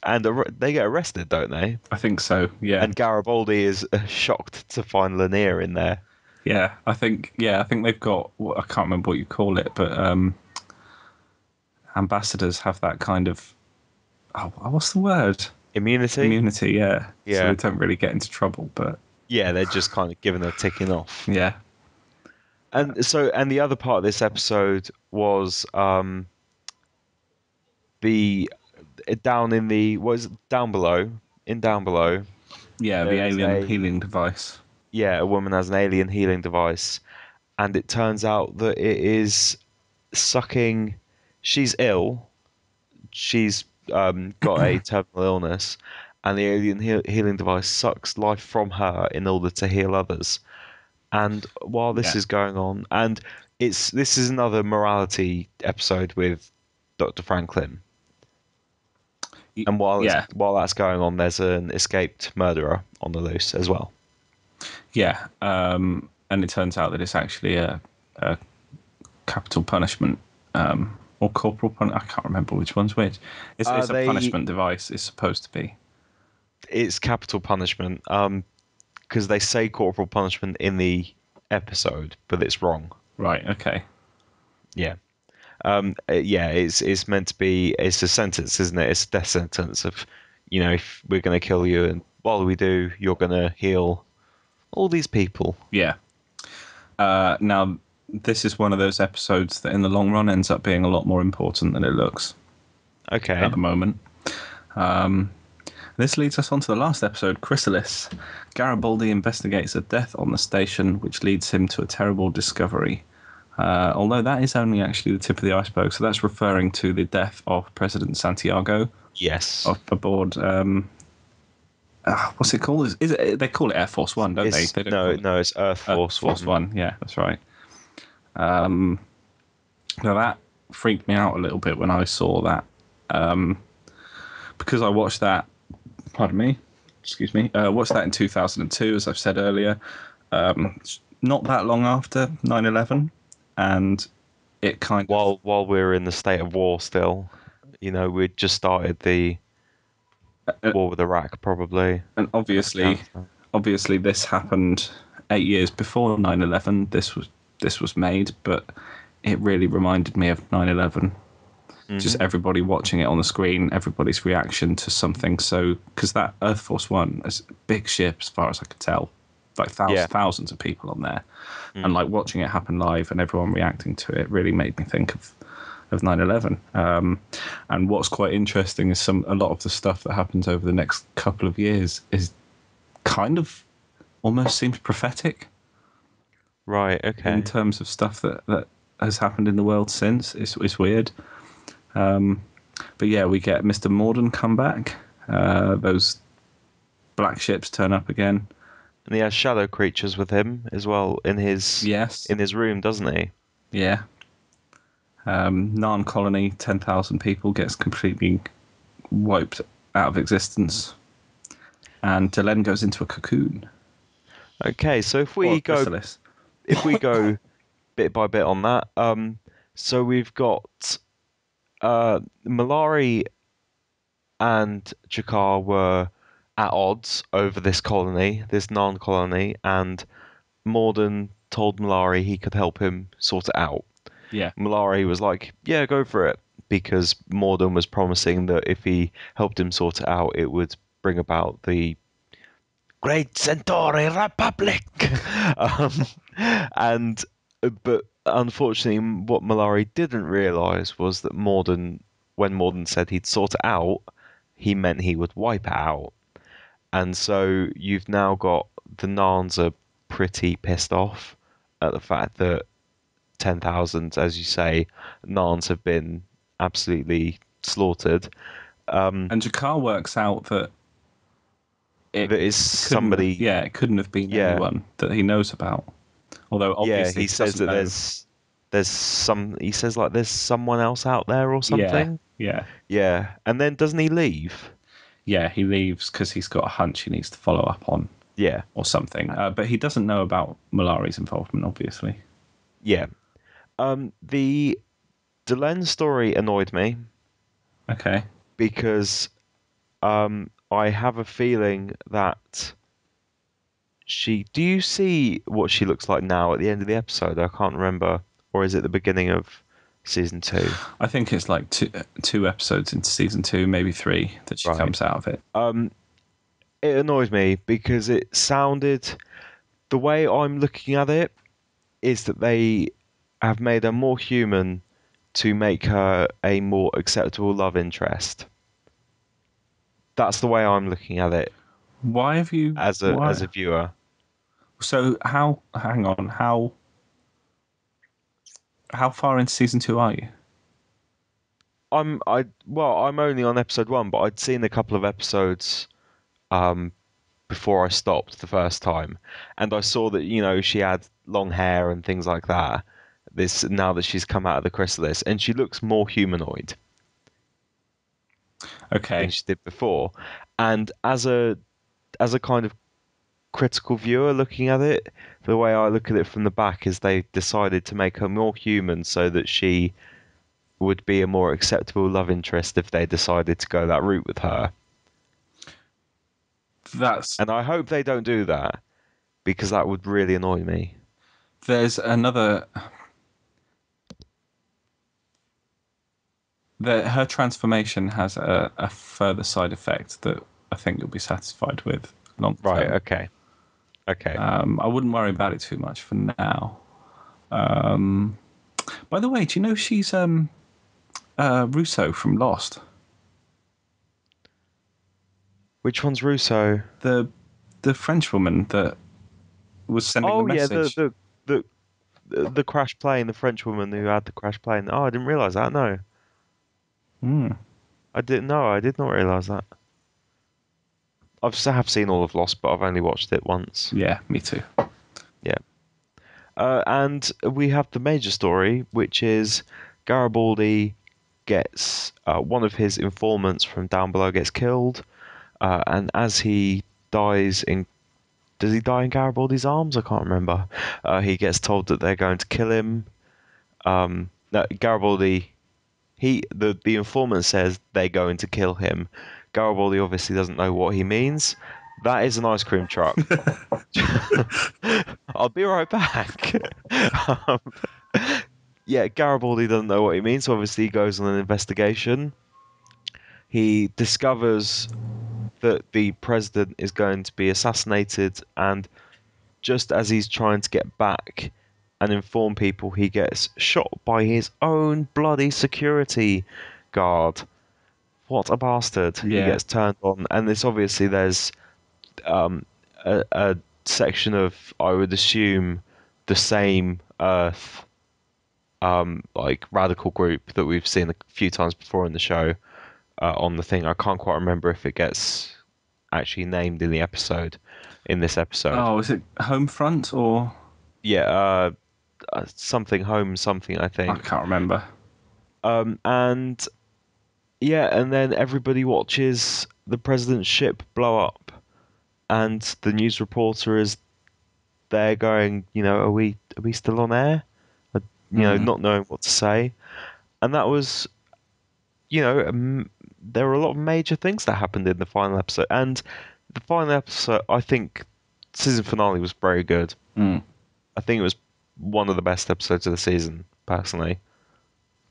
And they get arrested, don't they? I think so. Yeah. And Garibaldi is shocked to find Lanier in there. Yeah. I think they've got, I can't remember what you call it, but ambassadors have that kind of, what's the word? Immunity? Immunity, yeah. So Yeah. they don't really get into trouble, but Yeah, they're just kind of given a ticking off. yeah. And the other part of this episode was the down in the down below, down below. Yeah, the There is alien healing device. a woman has an alien healing device, and it turns out that it is sucking. She's ill. She's got a terminal illness, and the alien healing device sucks life from her in order to heal others. And while this is going on, and this is another morality episode with Dr. Franklin. And while that's going on, there's an escaped murderer on the loose as well. Yeah, and it turns out that it's actually a capital punishment or corporal punishment. I can't remember which one's which. It's a punishment device. It's supposed to be. It's capital punishment because they say corporal punishment in the episode, but it's wrong. Right. Okay. Yeah. It's meant to be. It's a sentence, isn't it? It's a death sentence of, if we're going to kill you, and while we do, you're going to heal all these people. Yeah. Now, this is one of those episodes that in the long run ends up being a lot more important than it looks. Okay. At the moment. This leads us on to the last episode, Chrysalis. Garibaldi investigates a death on the station, which leads him to a terrible discovery. Although that is only actually the tip of the iceberg, so that's referring to the death of President Santiago. Yes. Aboard. What's it called? Is it? They call it Air Force One, don't they? No, it's Earth Force One. Yeah, that's right. Now that freaked me out a little bit when I saw that, because I watched that. Pardon me. Excuse me. Watched that in 2002, as I've said earlier. Not that long after 9/11, and it kind of while we were in the state of war still, we'd just started the war with Iraq, probably. And obviously, this happened 8 years before 9/11. This was made, but it really reminded me of 9/11. Just everybody watching it on the screen, everybody's reaction to something. So, because that Earth Force One is a big ship, as far as I could tell, like Yeah. thousands of people on there, and Mm. like watching it happen live and everyone reacting to it really made me think of 9/11. And what's quite interesting is a lot of the stuff that happens over the next couple of years is kind of almost seems prophetic Right. in Okay. terms of stuff that has happened in the world since. It's weird. But yeah, we get Mr. Morden come back. Those black ships turn up again. And he has shadow creatures with him as well Yes. in his room, doesn't he? Yeah. Narn colony, 10,000 people, gets completely wiped out of existence. And Delenn goes into a cocoon. Okay. So Or a chrysalis. if we go bit by bit on that, so we've got Malari and Jakar were at odds over this colony, this Narn colony, and Morden told Malari he could help him sort it out. Yeah. Malari was like, "Yeah, go for it," because Morden was promising that if he helped him sort it out, it would bring about the Great Centauri Republic. um, and but unfortunately, what Malari didn't realise was that when Morden said he'd sort it out, he meant he would wipe it out. And so you've now got the Narns are pretty pissed off at the fact that 10,000, as you say, Narns have been absolutely slaughtered. And Jakar works out that it That is somebody, it couldn't have been yeah, anyone that he knows about. Although yeah. obviously He he says doesn't that know. he says like there's someone else out there or Yeah, something. yeah, Yeah, and then doesn't he leave? yeah. He leaves because he's got a hunch he needs to follow up on Yeah, or something. But he doesn't know about Malari's involvement, obviously. yeah. The Delenn story annoyed me Okay. because I have a feeling that do you see what she looks like now at the end of the episode? I can't remember. Or is it the beginning of season 2? I think it's like two episodes into season 2, maybe 3, that she Right. comes out of it. It annoys me because it sounded, the way I'm looking at it is that they have made her more human to make her a more acceptable love interest. That's the way I'm looking at it Why have you? as Why? a viewer. So how? Hang on. How far into season 2 are you? I'm only on episode 1, but I'd seen a couple of episodes um before I stopped the first time, and I saw that she had long hair and things like that. This now that she's come out of the chrysalis, and she looks more humanoid than Okay. she did before. And as a kind of critical viewer looking at it, the way I look at it from the back is they decided to make her more human so that she would be a more acceptable love interest if they decided to go that route with her. That's And I hope they don't do that because that would really annoy me. there's another. Her transformation has a further side effect that I think you'll be satisfied with long Right, term. okay. Okay. I wouldn't worry about it too much for now. Um, by the way, do you know she's Russo from Lost? Which one's Russo? The French woman that was sending the Oh yeah, the message. the the crash plane, the French woman who had the crash plane. Oh, I didn't realize that. No, Hmm. I didn't know. I did not realize that. Have seen all of Lost, but I've only watched it once. Yeah, me too. Yeah. And we have the major story, which is Garibaldi gets one of his informants from down below gets killed, and as he dies in, does he die in Garibaldi's arms? I can't remember. He gets told that they're going to kill him. No, Garibaldi. The informant says they're going to kill him. Garibaldi obviously doesn't know what he means. That is an ice cream truck. I'll be right back. um, yeah, Garibaldi doesn't know what he means, so obviously he goes on an investigation. He discovers that the president is going to be assassinated, and just as he's trying to get back and inform people, he gets shot by his own bloody security guard. What a bastard. He Yeah. gets turned on, and it's obviously there's a section of, I would assume, the same Earth like radical group that we've seen a few times before in the show on the thing. I can't quite remember if it gets actually named in the episode, in this episode. Oh, is it Homefront or Yeah, something home, something I I think. can't remember. And yeah, and then everybody watches the president's ship blow up, and the news reporter is there going, are we still on air? Mm. Not knowing what to say. And that was, there were a lot of major things that happened in the final episode. And the final episode, I think, season finale was very good. Mm. I think it was one of the best episodes of the season, personally.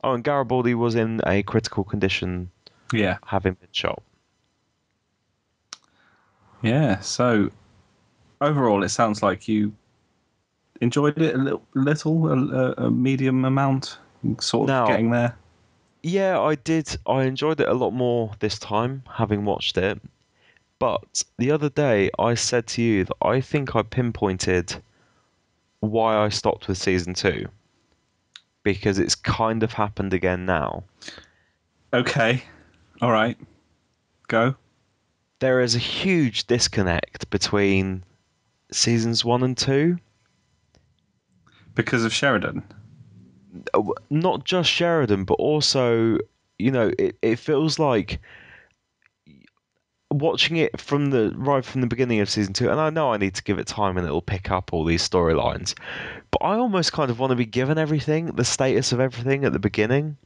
Oh, and Garibaldi was in a critical condition, Yeah. having been shot. Yeah. So overall, it sounds like you enjoyed it a medium amount, sort of Now, getting there. yeah, I did. I enjoyed it a lot more this time, having watched it. But the other day, I said to you that I think I pinpointed why I stopped with season two, because it's kind of happened again now. Okay. All right. Go. There is a huge disconnect between seasons one and two. Because of Sheridan. Not just Sheridan, but also, it feels like watching it right from the beginning of season two, and I know I need to give it time and it'll pick up all these storylines, but I almost kind of want to be given everything, the status of everything at the beginning.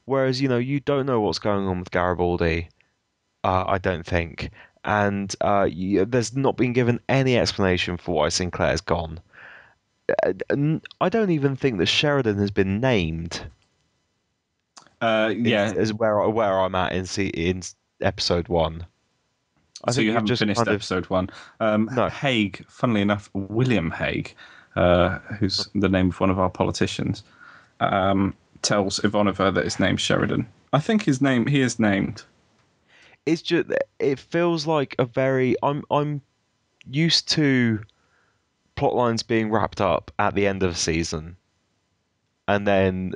Whereas, you don't know what's going on with Garibaldi, I don't think. And there's not been given any explanation for why Sinclair's gone. I don't even think that Sheridan has been named. Yeah. Is where I'm at in episode one. I So think you you've haven't just finished kind of episode one. no. Haig, funnily enough, William Haig, who's the name of one of our politicians, tells Ivanova that his name's Sheridan. I think he is named. It's just, it feels like a very, I'm used to plot lines being wrapped up at the end of a season, and then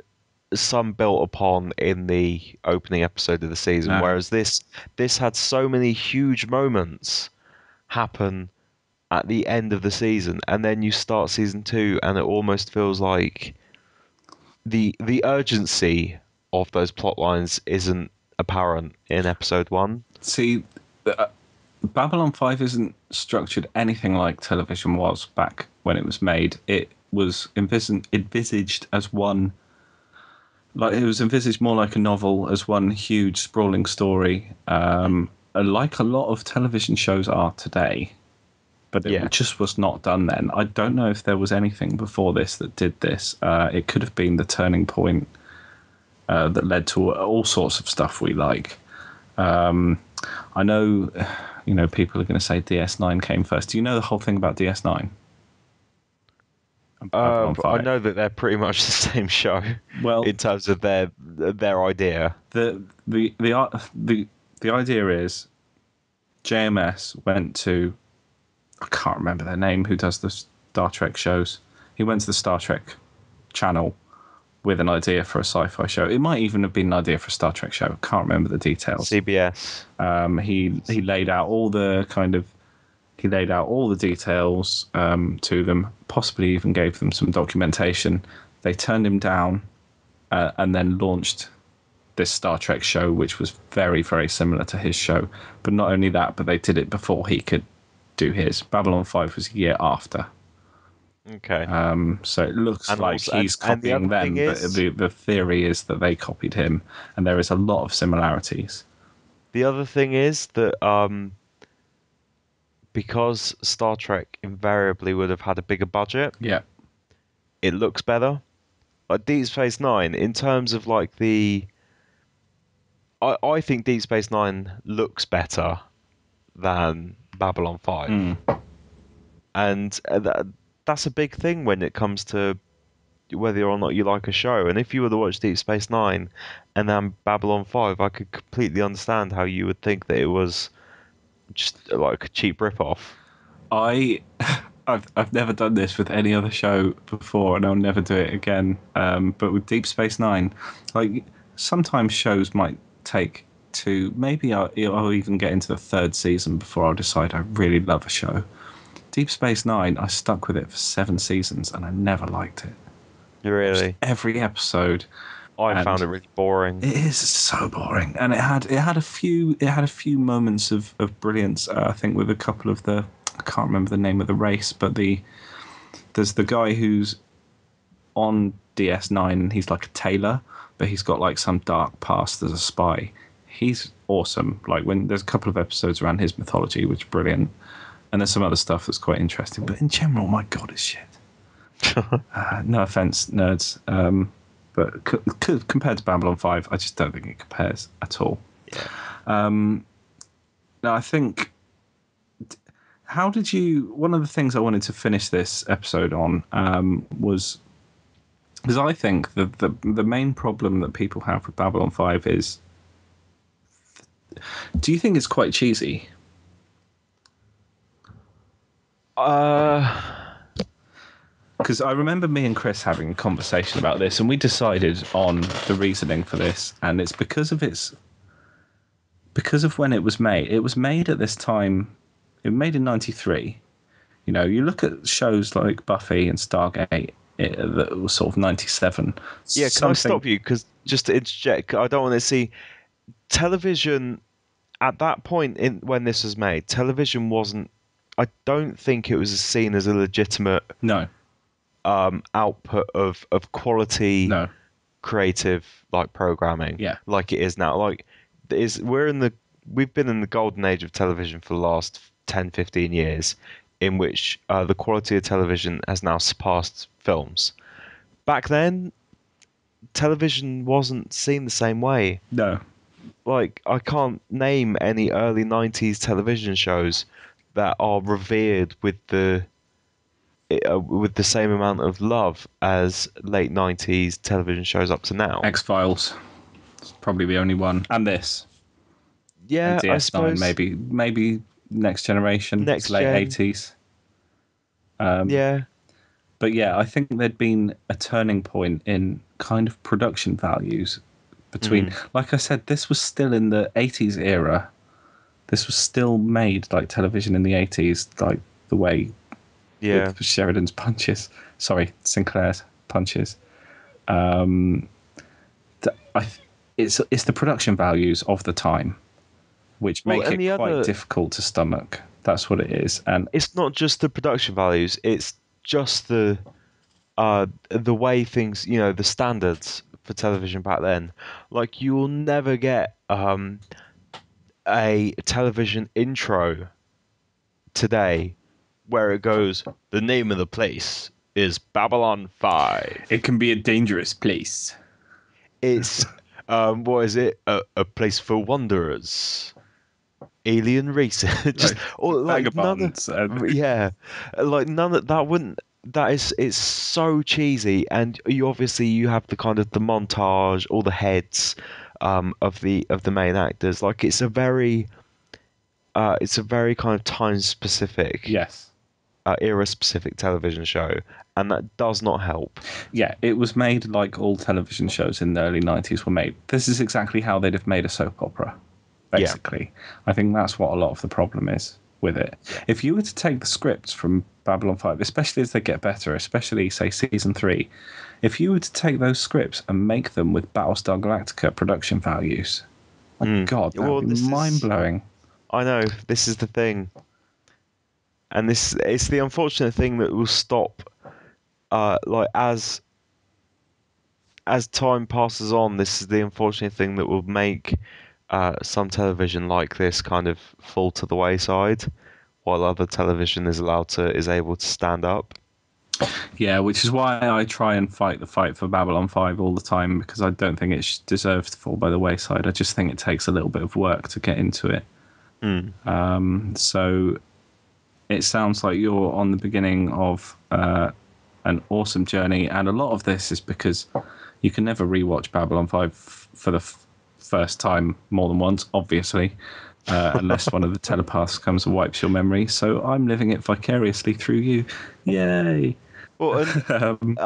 some built upon in the opening episode of the season. No. Whereas this had so many huge moments happen at the end of the season, and then you start season two, and it almost feels like the urgency of those plot lines isn't apparent in episode one. See, uh, Babylon 5 isn't structured anything like television was back when it was made. It was envisaged as one, like it was envisaged more like a novel, as one huge sprawling story, like a lot of television shows are today. But it Yeah. just was not done then. I don't know if there was anything before this that did this. It could have been the turning point that led to all sorts of stuff we like. I know, people are going to say DS9 came first. Do you know the whole thing about DS9? Babylon But I 5. know that they're pretty much the same show Well, in terms of their idea. the idea is JMS went to, I can't remember their name, who does the Star Trek shows. He went to the Star Trek channel with an idea for a sci-fi show. It might even have been an idea for a Star Trek show. I can't remember the details. CBS. He laid out all the details to them, possibly even gave them some documentation. They turned him down and then launched this Star Trek show, which was very, very similar to his show. But not only that, but they did it before he could do his. Babylon 5 was a year after. Okay. So it looks And like also- he's and the copying other them, thing but is- the theory is that they copied him, and there is a lot of similarities. The other thing is that because Star Trek invariably would have had a bigger budget, Yeah. it looks better. Like Deep Space Nine, in terms of like I think Deep Space Nine looks better than Babylon 5. Mm. and that's a big thing when it comes to whether or not you like a show. And if you were to watch Deep Space Nine and then Babylon 5, I could completely understand how you would think that it was just like a cheap rip-off. I I've never done this with any other show before, and I'll never do it again. But with Deep Space Nine, like sometimes shows might take to maybe I'll even get into the third season before I'll decide I really love a show. Deep Space Nine, I stuck with it for 7 seasons, and I never liked it. Watched Really, every episode, I found and it really boring. it is so boring. And it had a few moments of brilliance. I think with a couple of the I can't remember the name of the race, but there's the guy who's on DS9 and he's like a tailor, but he's got like some dark past as a spy. He's awesome. Like when there's a couple of episodes around his mythology, which is brilliant, and there's some other stuff that's quite interesting. But in general, my god, it's shit. No offense, nerds, but compared to Babylon 5, I just don't think it compares at all. Yeah. Now, I think. How did you? One of the things I wanted to finish this episode on was because I think the main problem that people have with Babylon 5 is. Do you think it's quite cheesy? Because I remember me and Chris having a conversation about this, and we decided on the reasoning for this, and it's because of when it was made. It was made at this time. It was made in '93. You know, you look at shows like Buffy and Stargate. That was sort of '97. Yeah, can I stop you? Because just to interject, I don't want to see television at that point in when this was made. Television wasn't. I don't think it was seen as a legitimate No, output of quality no, creative like programming. Yeah. Like it is now. Like we've been in the golden age of television for the last 10, 15 years, in which the quality of television has now surpassed films. Back then, television wasn't seen the same way. no. Like, I can't name any early 90s television shows that are revered with the same amount of love as late 90s television shows up to now. X-Files. It's probably the only one. And this. Yeah, And DS9, I suppose. maybe Next Generation. Next It's late Gen. 80s. Yeah. But yeah, I think there'd been a turning point in kind of production values between, like I said, this was still in the 80s era. This was still made like television in the 80s, like the way with Sheridan's punches. Sorry, Sinclair's punches. It's the production values of the time which make it quite difficult to stomach. That's what it is. And it's not just the production values, it's just the way things, the standards for television back then. Like, you will never get a television intro today where it goes, the name of the place is Babylon 5. it can be a dangerous place. It's what is it? A place for wanderers, alien races. Just or like none of, yeah, like none of that wouldn't. That is, it's so cheesy, and you have the kind of the montage, all the heads of the main actors. Like it's a very kind of time specific, Yes. Era specific television show, and that does not help. Yeah, it was made like all television shows in the early 90s were made. This is exactly how they'd have made a soap opera, basically. Yeah. I think that's what a lot of the problem is with it. Yeah. If you were to take the scripts from Babylon 5, especially as they get better, especially, say, Season 3, if you were to take those scripts and make them with Battlestar Galactica production values, my God, that would be mind-blowing. I know, this is the thing. And it's the unfortunate thing that will stop, like as time passes on. This is the unfortunate thing that will make some television like this kind of fall to the wayside, while other television is able to stand up. Yeah, which is why I try and fight the fight for Babylon 5 all the time, because I don't think it deserves to fall by the wayside. I just think it takes a little bit of work to get into it. So it sounds like you're on the beginning of an awesome journey, and a lot of this is because you can never rewatch Babylon 5 for the first time more than once, obviously, unless one of the telepaths comes and wipes your memory. So I'm living it vicariously through you. Yay! Well, and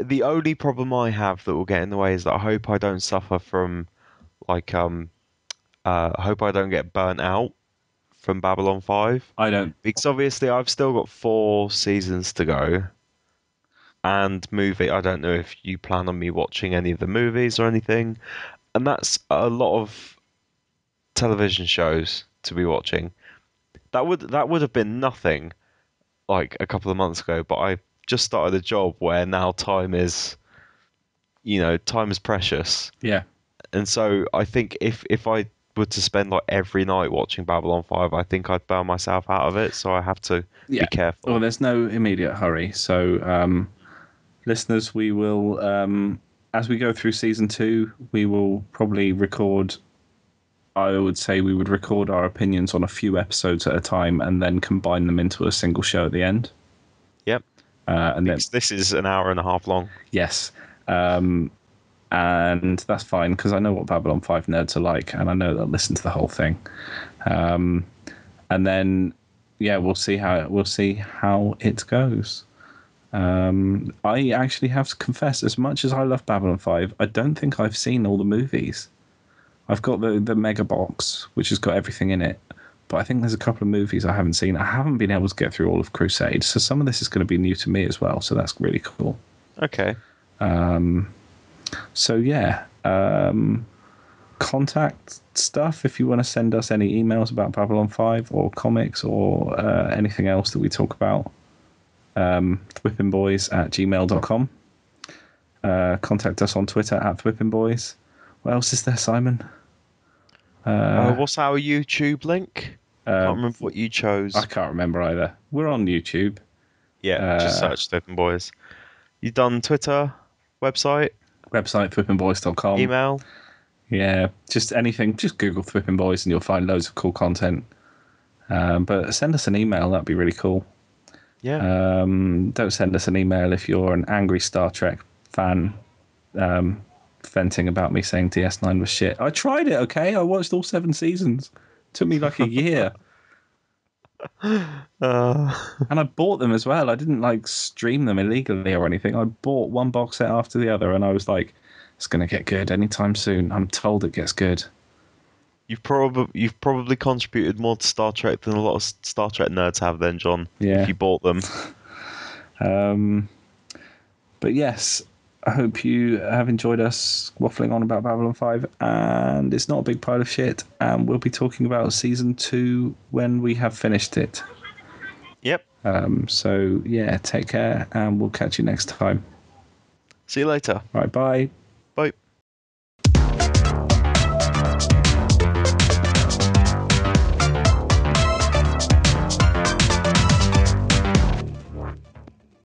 the only problem I have that will get in the way is that I hope I don't suffer from like I hope I don't get burnt out from Babylon 5 I don't. because obviously I've still got 4 seasons to go and movie. I don't know if you plan on me watching any of the movies or anything, and that's a lot of television shows to be watching. That would have been nothing like a couple of months ago, but I just started a job where now time is precious. Yeah. And so I think if I were to spend like every night watching Babylon 5, I think I'd burn myself out of it, so I have to be Yeah. careful. Well, there's no immediate hurry. So, listeners, we will, as we go through season 2, we will probably record. I would say we would record our opinions on a few episodes at a time and then combine them into a single show at the end. Yep. And then, Because this is an hour and a half long. yes. And that's fine because I know what Babylon 5 nerds are like, and I know they'll listen to the whole thing. And then, yeah, we'll see how it goes. I actually have to confess, as much as I love Babylon 5, I don't think I've seen all the movies. I've got the mega box, which has got everything in it, but I think there's a couple of movies I haven't seen. I haven't been able to get through all of Crusade, so some of this is going to be new to me as well. So that's really cool. Okay. So yeah, contact stuff if you want to send us any emails about Babylon 5 or comics or anything else that we talk about. thwippingboys@gmail.com. Contact us on Twitter @thwippingboys. What else is there, Simon? What's our YouTube link? Can't remember what you chose. I can't remember either. We're on YouTube. Yeah, just search Thwipping Boys. You done Twitter, website, Website thwippingboys.com. email? Yeah, just anything. Just Google Thwipping Boys and you'll find loads of cool content. But send us an email. That'd be really cool. Yeah. Don't send us an email if you're an angry Star Trek fan venting about me saying DS9 was shit. I tried it, okay? I watched all 7 seasons. Took me like a year. And I bought them as well. I didn't like stream them illegally or anything. I bought one box set after the other and I was like, it's going to get good anytime soon. I'm told it gets good. You've probably contributed more to Star Trek than a lot of Star Trek nerds have then, John. Yeah. If you bought them. But yes, I hope you have enjoyed us waffling on about Babylon 5, and it's not a big pile of shit, and we'll be talking about season 2 when we have finished it. Yep. So yeah, take care, and we'll catch you next time. See you later. Right, bye.